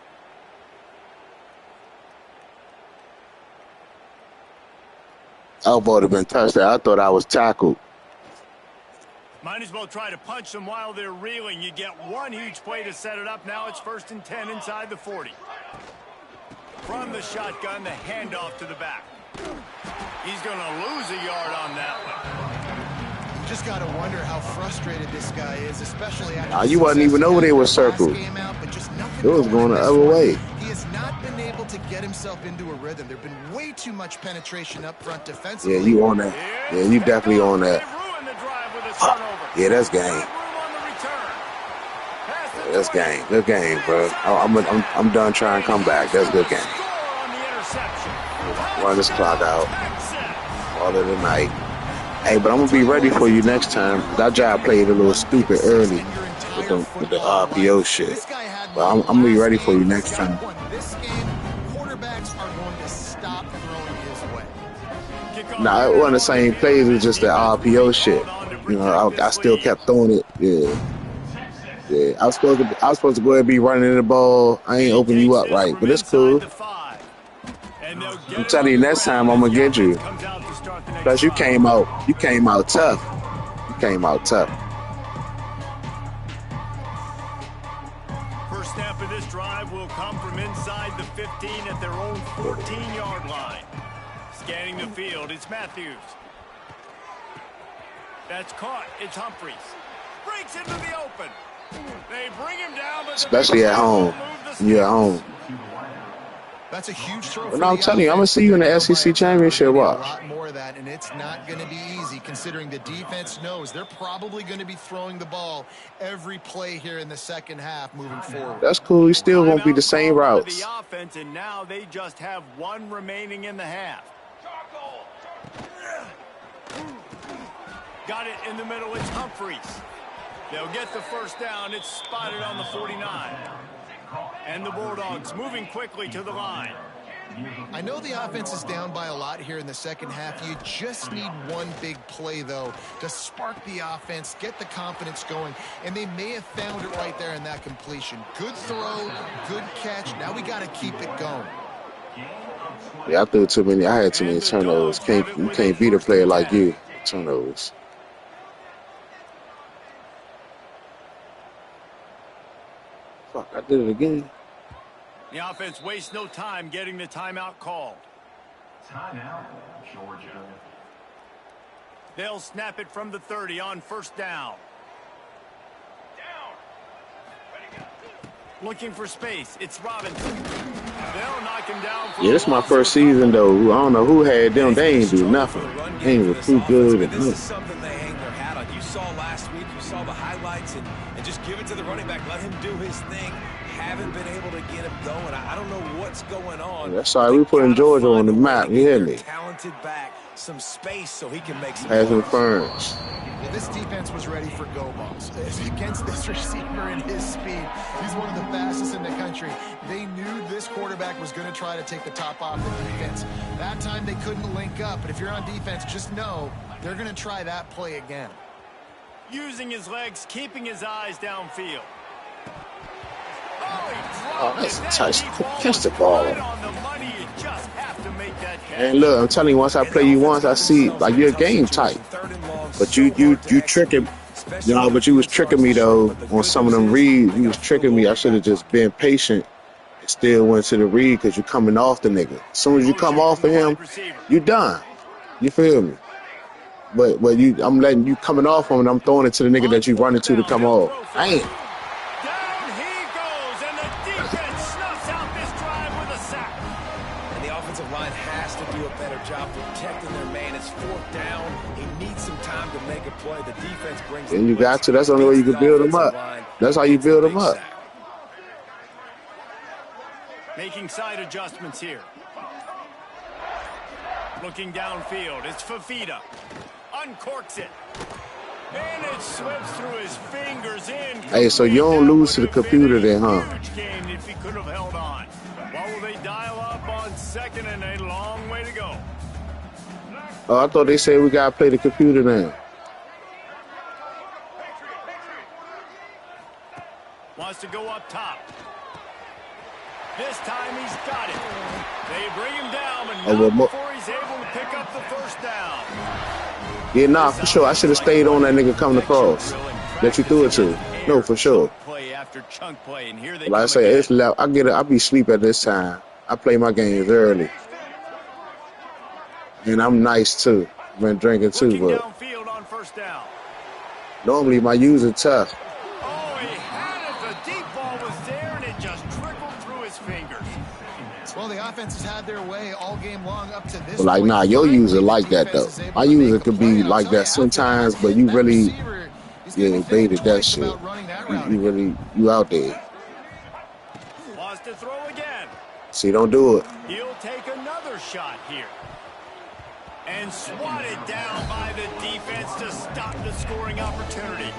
Elbow would have been touched there. I thought I was tackled. Might as well try to punch them while they're reeling. You get one huge play to set it up. Now it's 1st and 10 inside the 40. From the shotgun, the handoff to the back. He's going to lose a yard on that one. You just got to wonder how frustrated this guy is, especially after you wasn't even over there with circle. It was going the other way. He has not been able to get himself into a rhythm. There's been way too much penetration up front defensively. Yeah, you on that. Yeah, you definitely on that. Yeah, that's game. Yeah, that's game. Good game, bro. I'm done trying to come back. That's good game. Run this clock out. All of the night. Hey, but I'm gonna be ready for you next time. That job played a little stupid early with the RPO shit. But I'm gonna be ready for you next time. This game, quarterbacks are going to stop throwing his way. Nah, it wasn't the same plays. It was just the RPO shit. You know, I still kept throwing it. Yeah. Yeah, I was supposed to go ahead and be running the ball. I ain't open you up right, but it's cool. I'm telling you, next time I'm gonna get you. Plus, you came out tough. You came out tough. First snap of this drive will come from inside the 15 at their own 14-yard line. Scanning the field, it's Matthews. That's caught. It's Humphries. Breaks into the open. They bring him down, but especially at home. You're at home. That's a huge throw. But I'm telling you, I'm gonna see you in the SEC championship. Watch. A lot more of that, and it's not going to be easy considering the defense knows they're probably going to be throwing the ball every play here in the second half moving forward. That's cool. You still won't be the same routes. The offense, and now they just have one remaining in the half. Got it in the middle. It's Humphries. They'll get the first down. It's spotted on the 49. And the Bulldogs moving quickly to the line. I know the offense is down by a lot here in the second half. You just need one big play, though, to spark the offense, get the confidence going, and they may have found it right there in that completion. Good throw, good catch. Now we got to keep it going. Yeah, I threw too many. I had too many turnovers. You can't beat a player like you. Turnovers. Fuck, I did it again. The offense wastes no time getting the timeout called. Timeout, Georgia. They'll snap it from the 30 on first down. Looking for space. It's Robinson. They'll knock him down. Yeah, this is my first season, though. I don't know who had them. They ain't do nothing. They ain't recruit good. This is something they hang their hat on. You saw last week. You saw the highlights and just give it to the running back. Let him do his thing. Haven't been able to get him going. I don't know what's going on. That's all right. We putting Georgia on the map. You hear me? Talented back, some space so he can make some. Passing Ferns. Well, this defense was ready for go balls. Against this receiver and his speed, he's one of the fastest in the country. They knew this quarterback was going to try to take the top off the defense. That time they couldn't link up, but if you're on defense, just know they're going to try that play again. Using his legs, keeping his eyes downfield. Oh, that's a touch. Catch the ball. And look, I'm telling you, once I play you once, I see like you're game type. But you tricking, you know. But you was tricking me though on some of them reads. You was tricking me. I should have just been patient and still went to the read because you're coming off the nigga. As soon as you come off of him, you done. You feel me? But I'm letting you coming off him and I'm throwing it to the nigga that you running to come off. Damn. And you got to. That's the only way you can build them up. That's how you build them up. Making side adjustments here. Looking downfield. It's Fafita. Uncorks it. And it slips through his fingers in. Hey, so you don't lose to the computer then, huh? Huge game if he could have held on. What will they dial up on second and a long way to go? Oh, I thought they said we got to play the computer now. Wants to go up top. This time he's got it. They bring him down, but not before he's able to pick up the first down. Yeah, nah, for sure. I should have stayed on that nigga coming across that you threw it to. No, for sure. Play after chunk play, and here they like I say, it's left. I get it. I be asleep at this time. I play my games early, and I'm nice too. Been drinking too, but normally my user tough. Well, the offense has had their way all game long up to this. But like, nah, your user like that though. My user could be like that sometimes, but you really, baited that shit. You out there. Wants to throw again. See, don't do it. He'll take another shot here. And swatted down by the defense to stop the scoring opportunity.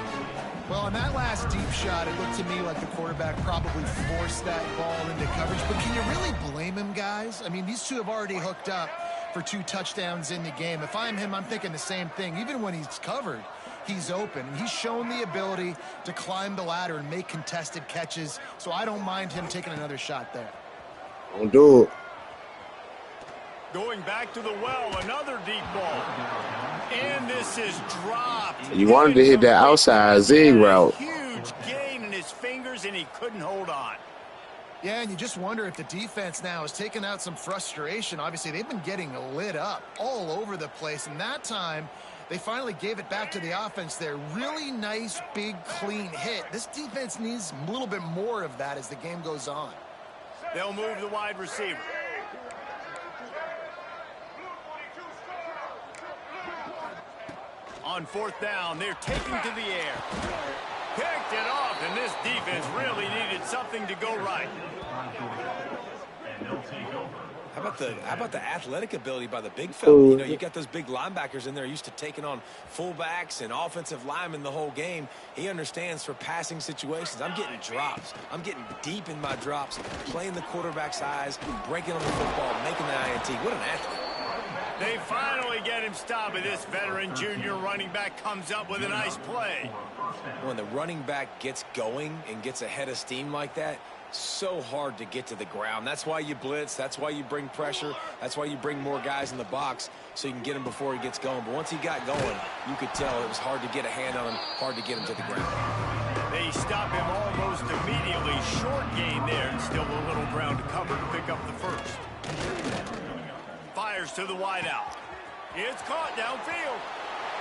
Well, on that last deep shot, it looked to me like the quarterback probably forced that ball into coverage. But can you really blame him, guys? I mean, these two have already hooked up for 2 touchdowns in the game. If I'm him, I'm thinking the same thing. Even when he's covered, he's open. He's shown the ability to climb the ladder and make contested catches. So I don't mind him taking another shot there. Don't do it. Going back to the well, another deep ball. And this is dropped. You wanted to hit that outside zig route. Huge gain in his fingers, and he couldn't hold on. Yeah, and you just wonder if the defense now has taken out some frustration. Obviously, they've been getting lit up all over the place. And that time, they finally gave it back to the offense there. Really nice, big, clean hit. This defense needs a little bit more of that as the game goes on. They'll move the wide receiver. On 4th down, they're taking to the air. Picked it off, and this defense really needed something to go right. How about the athletic ability by the big fella? You know, you got those big linebackers in there used to taking on fullbacks and offensive linemen the whole game. He understands for passing situations. I'm getting drops. I'm getting deep in my drops, playing the quarterback's eyes, breaking on the football, making the INT. What an athlete. They finally get him stopped, and this veteran junior running back comes up with a nice play. When the running back gets going and gets ahead of steam like that, so hard to get to the ground. That's why you blitz. That's why you bring pressure. That's why you bring more guys in the box so you can get him before he gets going. But once he got going, you could tell it was hard to get a hand on him, hard to get him to the ground. They stop him almost immediately. Short gain there, and still a little ground to cover to pick up the first. Fires to the wideout. It's caught downfield.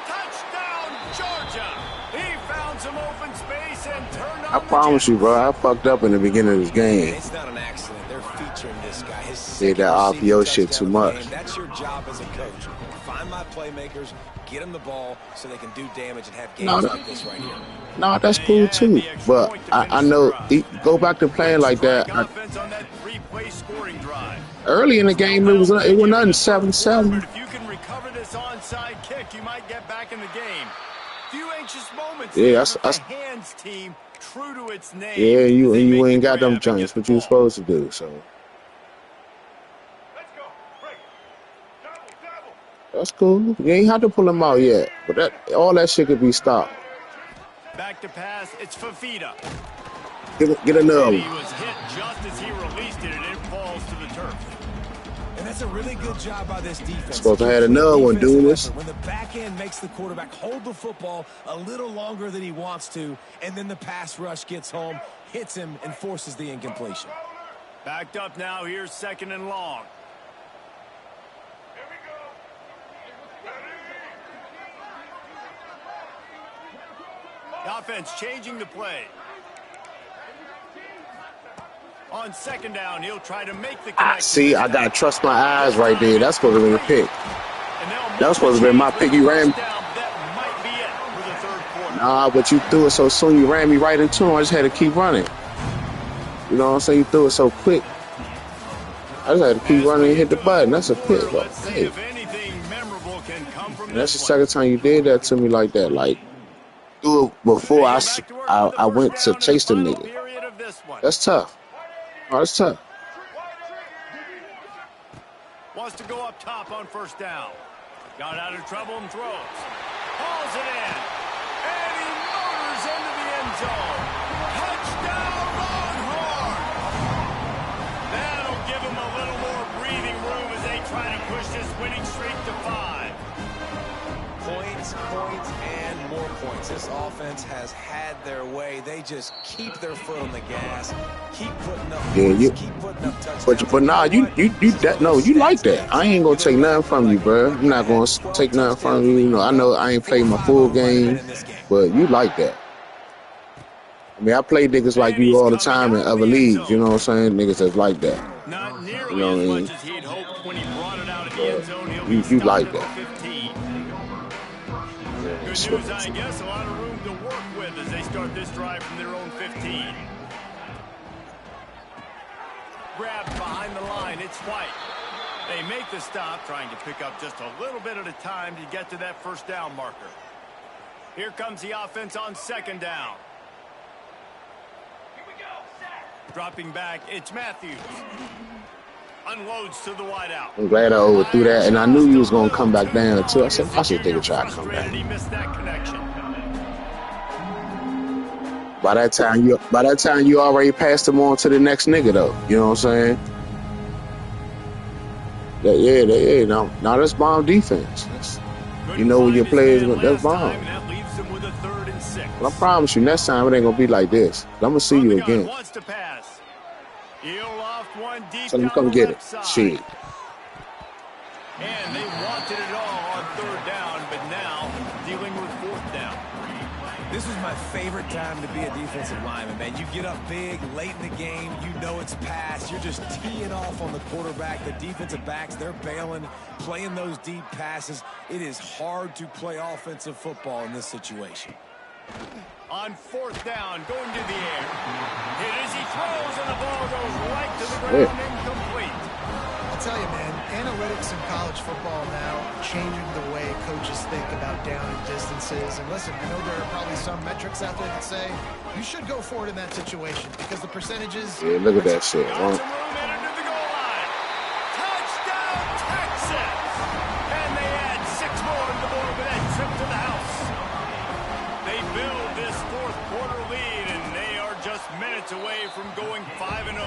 Touchdown, Georgia! He found some open space and turned on I promise you, bro, I fucked up in the beginning of this game. It's not an accident. They're featuring this guy. Did that RPO shit too much. That's your job as a coach. Find my playmakers, get them the ball so they can do damage and have games like this right here. No, that's cool too. But I know, go back to playing like that. Early in the game, it was nothing 7-7. If you can recover this onside kick, you might get back in the game. Few anxious moments. Yeah, the hands team true to its name. Yeah, you ain't got them joints, what you supposed to do. So that's cool. You ain't have to pull them out yet, but all that shit could be stopped. Back to pass. It's Fafita. Get another one. He was hit just as he released it, and it falls to the turf. And that's a really good job by this defense. Supposed to have another one doing this. When the back end makes the quarterback hold the football a little longer than he wants to, and then the pass rush gets home, hits him, and forces the incompletion. Backed up now. Here's 2nd and long. The offense changing the play. On 2nd down, he'll try to make the connection. See, I gotta trust my eyes right there. That's supposed to be a pick. That was supposed to be my pick. You ran. Nah, but you threw it so soon. You ran me right into him. I just had to keep running. You know what I'm saying? You threw it so quick. I just had to keep running and hit the button. That's a pick. But, hey. And that's the second time you did that to me like that. Like, do it before I went to chase the nigga. That's tough. Oh, that's tough. Wants to go up top on 1st down. Got out of trouble and throws. Hauls it in. And he motors into the end zone. Touchdown, Longhorn! That'll give him a little more breathing room as they try to push this winning streak to 5. Points, and more points. This offense has had their way. They just keep their foot on the gas, keep putting up points, keep putting up touchdowns. But nah, you like that. I ain't gonna take nothing from you, bro. I'm not gonna take nothing from you. You know I ain't played my full game, but you like that. I mean, I play niggas like you all the time in other leagues. You know what I'm saying? Niggas that's like that. Not nearly as much as he'd hoped when he brought it out of the end zone. You like that. Good news, I guess, a lot of room to work with as they start this drive from their own 15. Grabbed behind the line, it's White. They make the stop, trying to pick up just a little bit at a time to get to that first down marker. Here comes the offense on second down. Here we go. Set. Dropping back, it's Matthews. Unloads to the wideout. I'm glad I overthrew that, and I knew he was going to come back down, too. I said, I should think of trying to come back. He missed that connection. By that time, you already passed him on to the next nigga, though. You know what I'm saying? Yeah. Now that's bomb defense. You know when your players, that's bomb. But I promise you, next time it ain't gonna be like this. I'm gonna see you again. So let me come get it. Shit. And they wanted it all on third down, but now dealing with fourth down. This is my favorite time to be a defensive lineman, man. You get up big, late in the game, you know it's pass. You're just teeing off on the quarterback. The defensive backs, they're bailing, playing those deep passes. It is hard to play offensive football in this situation. On fourth down, going to the air. It is, he throws, and the ball goes right to the ground, incomplete. I'll tell you, man, analytics in college football now changing the way coaches think about down and distances. And listen, I know there are probably some metrics out there that say you should go for it in that situation because the percentages. Yeah, look at that shit. Got some room in under the goal line. Touchdown, Texas! And they add 6 more to the board with that trip to the house. They build this fourth quarter lead, and they are just minutes away from going 5-0.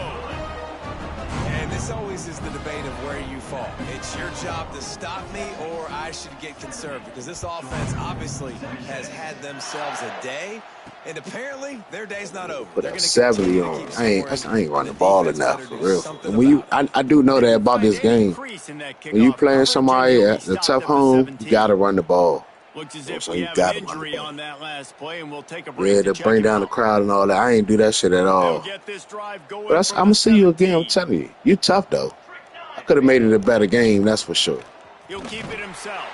And this always is the debate of where you fall. It's your job to stop me, or I should get conserved, because this offense obviously has had themselves a day, and apparently their day's not over. Put a 70 on. I ain't running the ball enough for real. And when I do know that about this game. When you playing somebody at the tough home, you gotta run the ball. Looks as if we have an injury on that last play, and we'll take a break. Yeah, to bring down the crowd and all that. I ain't do that shit at all. But I'm gonna see you again. I'm telling you, you tough though. I could have made it a better game, that's for sure. He'll keep it himself.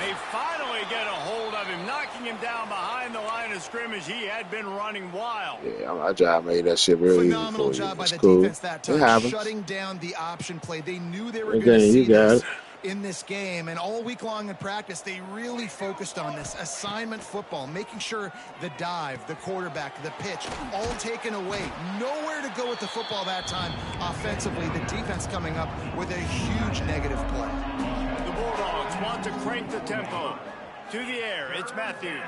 They finally get a hold of him, knocking him down behind the line of scrimmage. He had been running wild. Yeah, my job made that shit real easy for you. Phenomenal job by the cool. defense that time, shutting down the option play. They knew they were going to see this in this game, and all week long in practice, they really focused on this assignment football, making sure the dive, the quarterback, the pitch, all taken away. Nowhere to go with the football that time offensively. The defense coming up with a huge negative play. The Bulldogs want to crank the tempo. To the air, it's Matthews.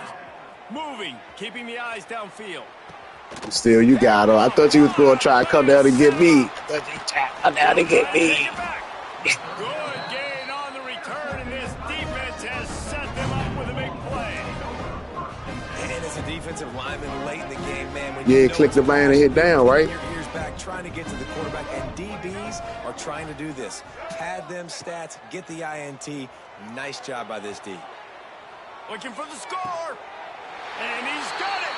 Moving, keeping the eyes downfield. Still, you got her. I thought you was going to try to come down and get me. I thought you tried to come down to get me. Good gain on the return, and this defense has set them up with a big play. And as a defensive lineman late in the game, man, when you click the button and hit down, right? Your ears back, trying to get to the quarterback, and DBs are trying to do this. Pad them stats, get the INT. Nice job by this D. Looking for the score, and he's got it.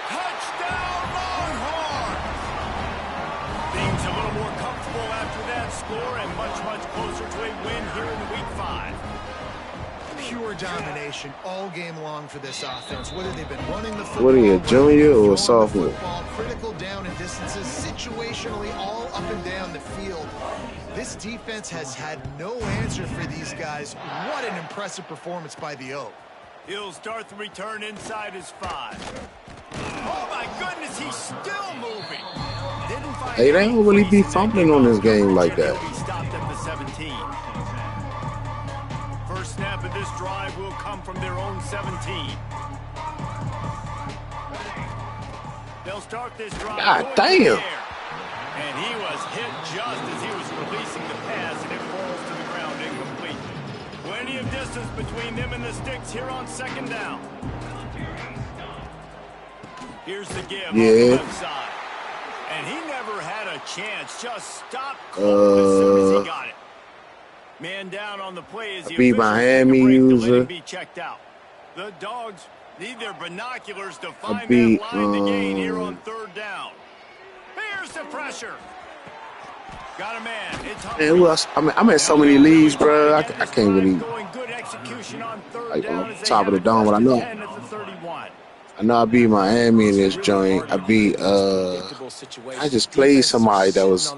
Touchdown, Longhorns! Things a little more comfortable after that score, and much, much closer to a win here in Week 5. Pure domination all game long for this offense. Whether they've been running the football, what are you, a junior or a sophomore? Critical down and distances, situationally all up and down the field. This defense has had no answer for these guys. What an impressive performance by the Oak. He'll start the return inside his 5. Oh my goodness, he's still moving. Hey, they don't really be fumbling on this game like that. He stopped at the 17. First snap of this drive will come from their own 17. They'll start this drive. God damn. And he was hit just as he was releasing the pass, and it falls to the ground incomplete. Plenty of distance between them and the sticks here on second down. Here's the give on the left side. And he never had a chance. Just stopped as soon as he got it. Man down on the play as the beat Miami user. Be checked out. The Dogs need their binoculars to find that line to gain here on third down. Here's the pressure. Got a man. It's man, who else? I'm in so many leagues, bro. I can't really. Good execution on third like down on top of the dome, but I know. I know I beat Miami in this joint. I just played somebody that was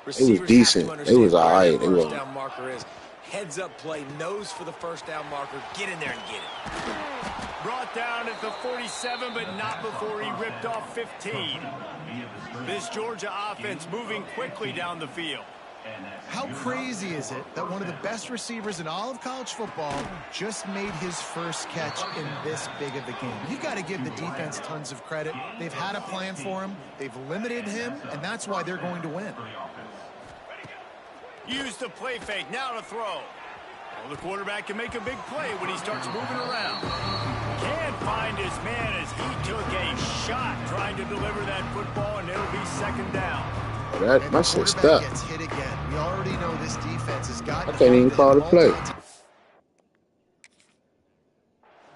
Receivers was decent. have to They was understand where alright. that They first was. down marker is. Heads up play, nose for the first down marker. Get in there and get it. Brought down at the 47, but not before he ripped off 15. This Georgia offense moving quickly down the field. How crazy is it that one of the best receivers in all of college football just made his first catch in this big of a game? You've got to give the defense tons of credit. They've had a plan for him. They've limited him, and that's why they're going to win. Use the play fake, now to throw. Well, the quarterback can make a big play when he starts moving around. Can't find his man as he took a shot trying to deliver that football, and it'll be second down. That my shit stuck. Gets hit again. We already know this defense has got. I can't even call the play.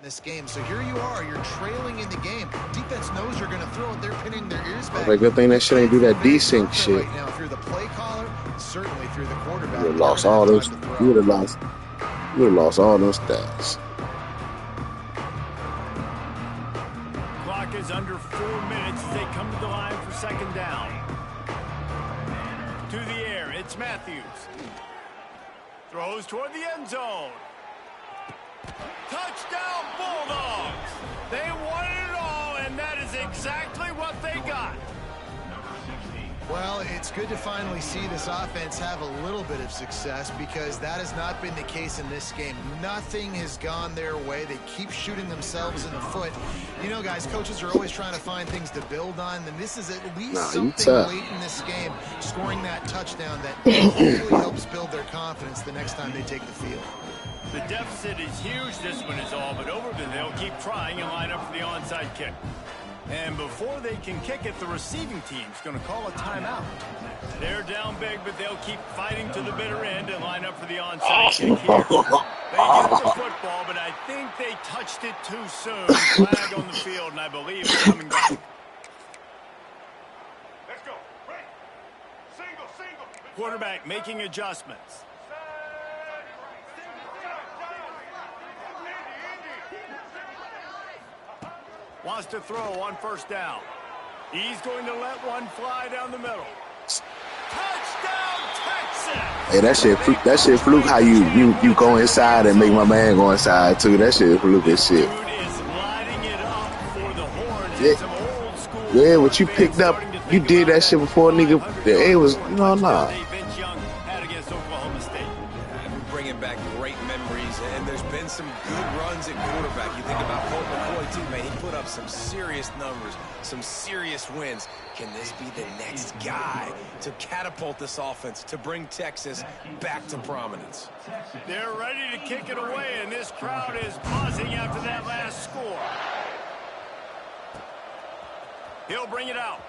This game, so here you are. You're trailing in the game. Defense knows you're going to throw it. They're pinning their ears back. Like, good thing that shit ain't do that desync shit. Right now, if you're the play caller, certainly through the quarterback. You would have lost all those. You would have lost. You would have lost all those stats. Clock is under 4 minutes as they come to the line for second down. To the air, it's Matthews. Throws toward the end zone. Touchdown Bulldogs! They wanted it all, and that is exactly what they got. Well, it's good to finally see this offense have a little bit of success because that has not been the case in this game. Nothing has gone their way. They keep shooting themselves in the foot. You know, guys, coaches are always trying to find things to build on, and this is at least something late in this game, scoring that touchdown that hopefully helps build their confidence the next time they take the field. The deficit is huge. This one is all but over, but they'll keep trying and line up for the onside kick. And before they can kick it, the receiving team's going to call a timeout. They're down big, but they'll keep fighting to the bitter end and line up for the onside kick here. They get the football, but I think they touched it too soon. Flag on the field, and I believe it's coming back. Let's go. Right. Single. Quarterback making adjustments. Wants to throw on first down. He's going to let one fly down the middle. Touchdown, Texas! Hey, that shit fluke how you go inside and make my man go inside too. That shit fluke as shit. Dude is lighting it up for the Horns. Some old school what you picked up, you did that shit before, nigga. It was, nah. Vince Young had against Oklahoma State. I'm bringing back great memories, and there's been some good runs at quarterback. You think about Colt McCoy too, man. He put up some serious numbers, some serious wins. Can this be the next guy to catapult this offense, to bring Texas back to prominence? They're ready to kick it away, and this crowd is buzzing after that last score. He'll bring it out.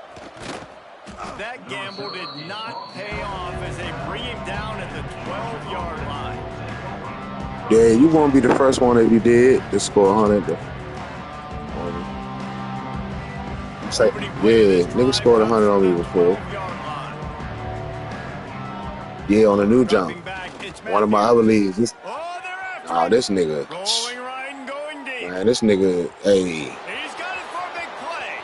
That gamble did not pay off as they bring him down at the 12-yard line. Yeah, you won't be the first one if you did to score 100. Nigga scored 100 on me before. Yeah, on a new jump. One of my other leagues. This nigga. Man, this nigga, hey. He's got it for a big play.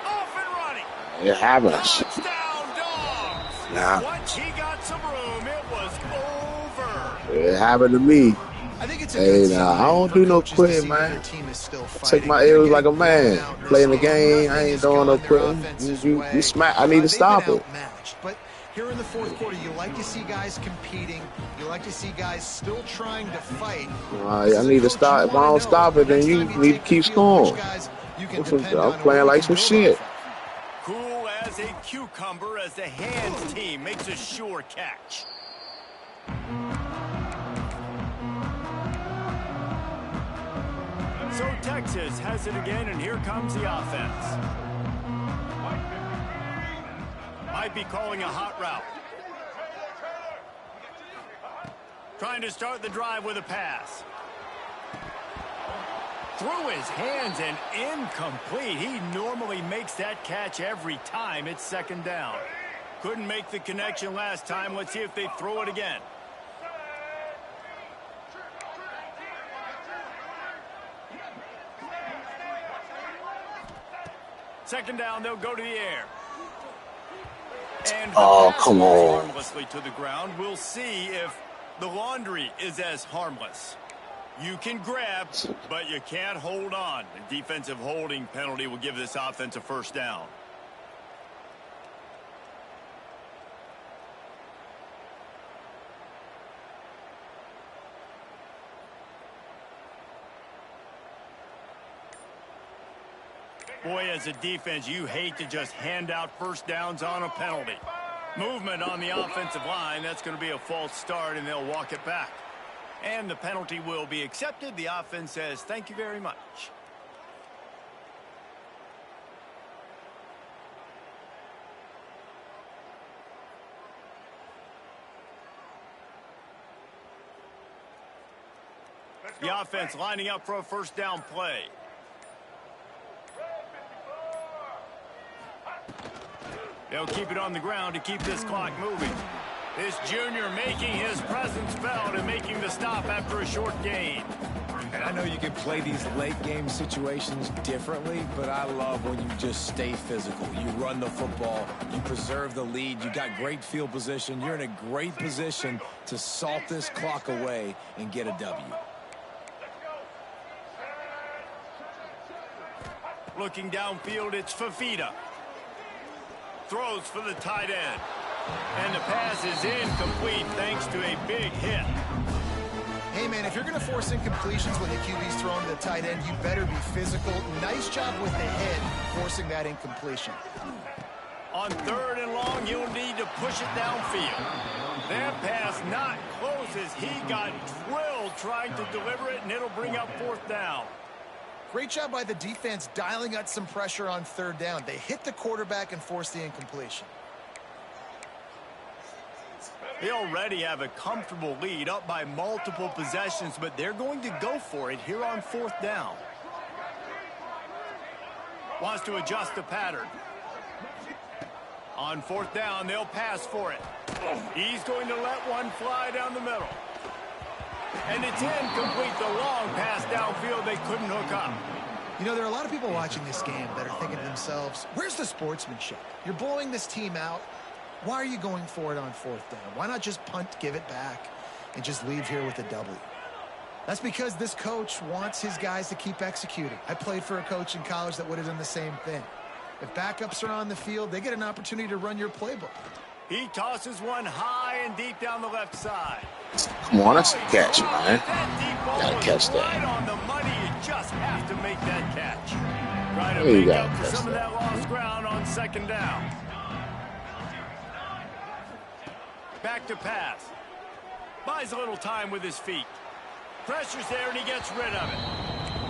Off and running. It happens. Touchdown, Dogs. Nah. Once he got some room, it was over. It happened to me. I think it's I don't do no quitting, man. Take my L's like a man. Playing the game, I ain't doing no quitting. You smack. I need to stop it. But here in the fourth quarter, you like to see guys competing. You like to see guys still trying to fight. I need to stop. If I don't stop it, then you need to keep scoring. I'm playing like some shit. Cool as a cucumber as the hands team makes a sure catch. So Texas has it again, and here comes the offense. Might be calling a hot route. Trying to start the drive with a pass. Through his hands and incomplete. He normally makes that catch every time. It's second down. Couldn't make the connection last time. Let's see if they throw it again. Second down, they'll go to the air. And Oh, come on. harmlessly to the ground. We'll see if the laundry is as harmless. You can grab, but you can't hold on. The defensive holding penalty will give this offense a first down. Boy, as a defense, you hate to just hand out first downs on a penalty. Movement on the offensive line, that's going to be a false start, and they'll walk it back. And the penalty will be accepted. The offense says, thank you very much. The offense lining up for a first down play. They'll keep it on the ground to keep this clock moving. This junior making his presence felt and making the stop after a short gain. And I know you can play these late game situations differently, but I love when you just stay physical. You run the football, you preserve the lead, you got great field position. You're in a great position to salt this clock away and get a W. Looking downfield, it's Fafita. Throws for the tight end. And the pass is incomplete thanks to a big hit. Hey, man, if you're going to force incompletions when the QB's throwing to the tight end, you better be physical. Nice job with the head forcing that incompletion. On 3rd and long, you'll need to push it downfield. That pass not close as he got drilled trying to deliver it, and it'll bring up 4th down. Great job by the defense dialing out some pressure on 3rd down. They hit the quarterback and forced the incompletion. They already have a comfortable lead up by multiple possessions, but they're going to go for it here on 4th down. Wants to adjust the pattern. On 4th down, they'll pass for it. He's going to let one fly down the middle. And it's incomplete. The long pass downfield, they couldn't hook up. You know, there are a lot of people watching this game that are thinking to themselves, where's the sportsmanship? You're blowing this team out. Why are you going for it on 4th down? Why not just punt, give it back, and just leave here with a W? That's because this coach wants his guys to keep executing. I played for a coach in college that would have done the same thing. If backups are on the field, they get an opportunity to run your playbook. He tosses one high and deep down the left side. Come on, that's a catch, man. Gotta catch that. Right on the money, you just have to make that catch. Try to You make up gotta for catch some of that. that lost ground on 2nd down. Back to pass. Buys a little time with his feet. Pressure's there, and he gets rid of it.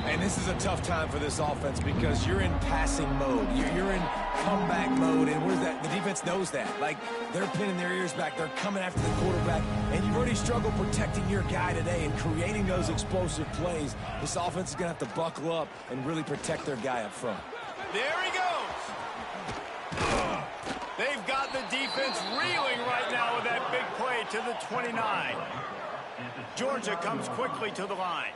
And this is a tough time for this offense because you're in passing mode. You're in comeback mode, and what is that? The defense knows that. Like, they're pinning their ears back. They're coming after the quarterback, and you've already struggled protecting your guy today and creating those explosive plays. This offense is going to have to buckle up and really protect their guy up front. There he goes. They've got the defense reeling right now with that big play to the 29. Georgia comes quickly to the line.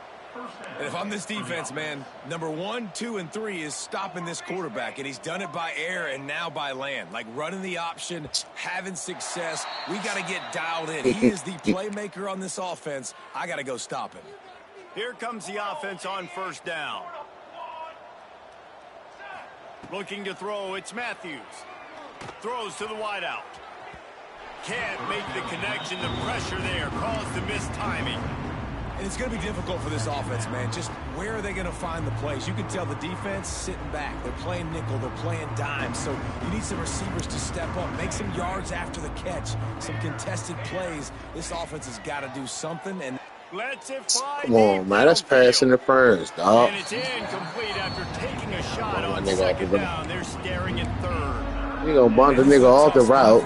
And if I'm this defense, man, number 1, 2, and 3 is stopping this quarterback, and he's done it by air and now by land. Like running the option, having success. We got to get dialed in. He is the playmaker on this offense. I got to go stop him. Here comes the offense on 1st down. Looking to throw, it's Matthews. Throws to the wideout. Can't make the connection. The pressure there caused the mistiming. And it's going to be difficult for this offense, man. Just where are they going to find the plays? You can tell the defense sitting back. They're playing nickel. They're playing dime. So you need some receivers to step up, make some yards after the catch, some contested plays. This offense has got to do something. And lets it fly. Come on, man. That's pass interference, dog. And it's incomplete after taking a shot on 2nd down. They're staring at 3rd. You gonna bunt the nigga off the route,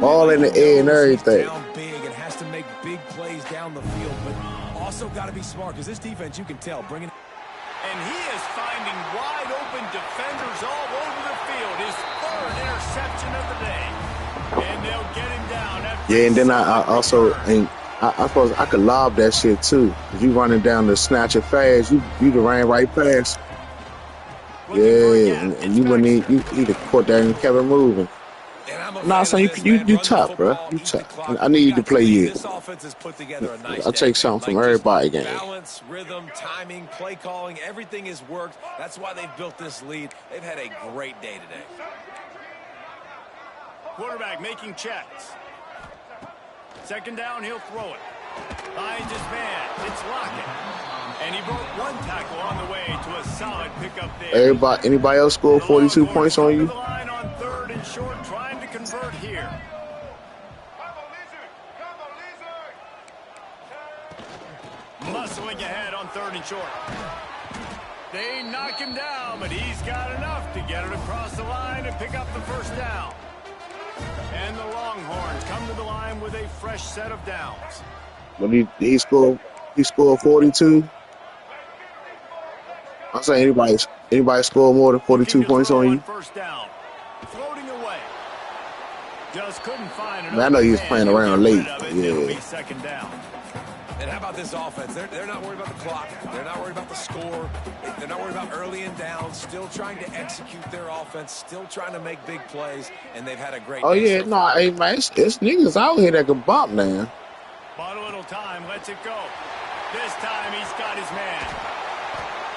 all in the air and everything. Down big and has to make big plays down the field, but also got to be smart because this defense, you can tell, bringing. And he is finding wide open defenders all over the field. His 3rd interception of the day, and they'll get him down. Yeah, and then I also, and I suppose I could lob that shit too. If you running down the snatch it fast, you ran right past. Yeah, and you wouldn't need, you'd have caught that and kept it moving. And I'm a Nah, son, you tough, bro. You tough. I need you to play you. This offense has put together a nice I'll take something from everybody game. Balance, rhythm, timing, play calling, everything has worked. That's why they've built this lead. They've had a great day today. Quarterback making checks. Second down, he'll throw it. Finds his man. It's Lockett. And he broke one tackle on the way to a solid pickup there. Anybody else scored 42 points on you? The line on 3rd and short, trying to convert here. Muscling ahead on 3rd and short. They knock him down, but he's got enough to get it across the line and pick up the first down. And the Longhorns come to the line with a fresh set of downs. When he scored 42. I'm saying anybody score more than 42 points on you? First down. Floating away. Just couldn't find I know he was playing around late. Yeah. Second down. And how about this offense? They're not worried about the clock. They're not worried about the score. They're not worried about early and down. Still trying to execute their offense. Still trying to make big plays. And they've had a great day. Yeah, no, hey, man, it's niggas out here that can bump, man. Bought a little time. Lets it go. This time he's got his man.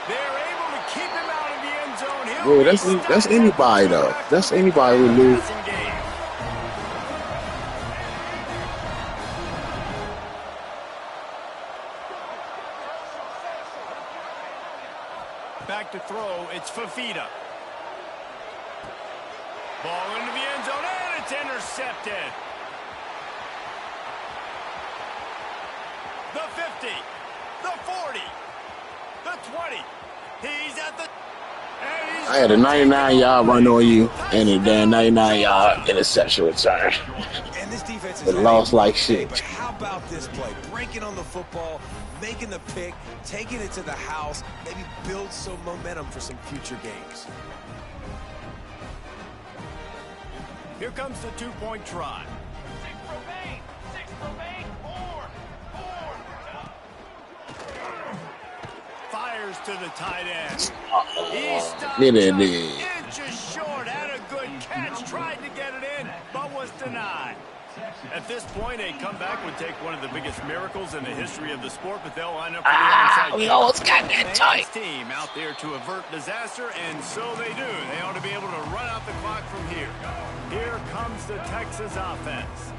They're able to keep him out of the end zone. That's anybody, though. That's anybody who lose. Back to throw, it's Fafita. Ball into the end zone, and it's intercepted. The 50, the 40, the 20. He's at the... I had a 99-yard run on you and a damn 99-yard interception return. And this defense is lost like shit. But how about this play? Breaking on the football, making the pick, taking it to the house, maybe build some momentum for some future games. Here comes the two-point try. 6 from 8, 4. Fires to the tight end. He stopped inches short, had a good catch, tried to get it in, but was denied. At this point, a comeback would take one of the biggest miracles in the history of the sport, but they'll line up for the onside. We almost got that tight. Team out there to avert disaster, and so they do. They ought to be able to run out the clock from here. Here comes the Texas offense.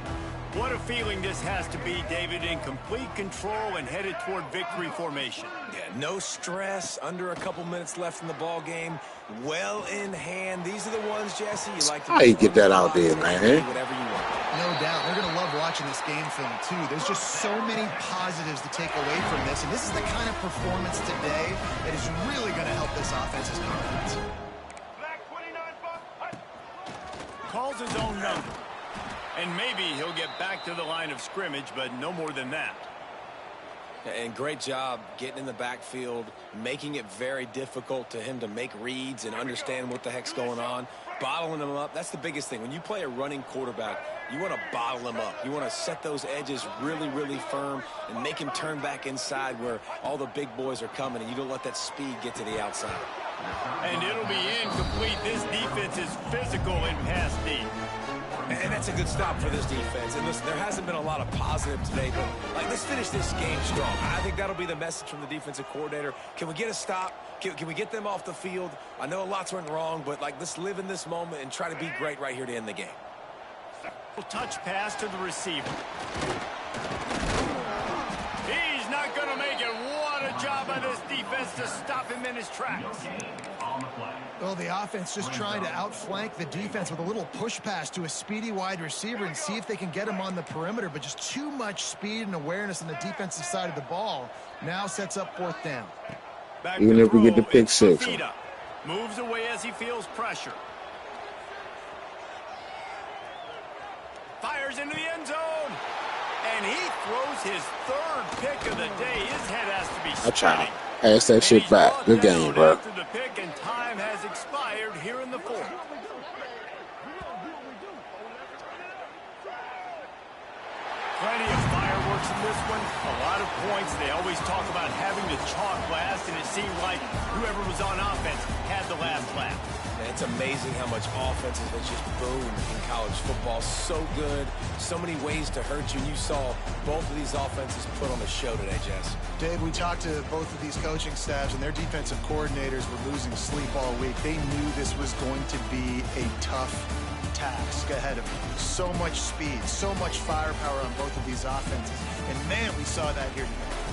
What a feeling this has to be, David, in complete control and headed toward victory formation. Yeah, no stress, under a couple minutes left in the ball game, well in hand. These are the ones, Jesse, you like to... How you get that out there, man? Whatever you want. No doubt. They're going to love watching this game film, too. There's just so many positives to take away from this, and this is the kind of performance today that is really going to help this offense's confidence. Black 29 Calls his own number. And maybe he'll get back to the line of scrimmage, but no more than that. And great job getting in the backfield, making it very difficult to him to make reads and understand what the heck's going on, bottling him up. That's the biggest thing. When you play a running quarterback, you want to bottle him up. You want to set those edges really, really firm and make him turn back inside where all the big boys are coming, and you don't let that speed get to the outside. And it'll be incomplete. This defense is physical in pass deep. And that's a good stop for this defense. And listen, there hasn't been a lot of positive today, but let's finish this game strong. I think that'll be the message from the defensive coordinator. Can we get a stop? Can we get them off the field? I know lots went wrong, but let's live in this moment and try to be great right here to end the game. Touch pass to the receiver. He's not going to make it. What a job by this defense to stop him in his tracks. Well, the offense just trying to outflank the defense with a little push pass to a speedy wide receiver and see if they can get him on the perimeter, but just too much speed and awareness on the defensive side of the ball. Now sets up 4th down. Even if we get the pick six. Moves away as he feels pressure. Fires into the end zone. And he throws his 3rd pick of the day. His head has to be spinning. Pass that shit back. Good game, bro. After the pick, and time has expired here in the 4th. Plenty of fireworks points in this one, a lot of points. They always talk about having to chalk last, and it seemed like whoever was on offense had the last laugh. Yeah, it's amazing how much offense has just boomed in college football. So good, so many ways to hurt you. And you saw both of these offenses put on a show today, Jess. Dave, we talked to both of these coaching staffs, and their defensive coordinators were losing sleep all week. They knew this was going to be a tough task ahead of them. So much speed, so much firepower on both of these offenses. And, man, we saw that here today.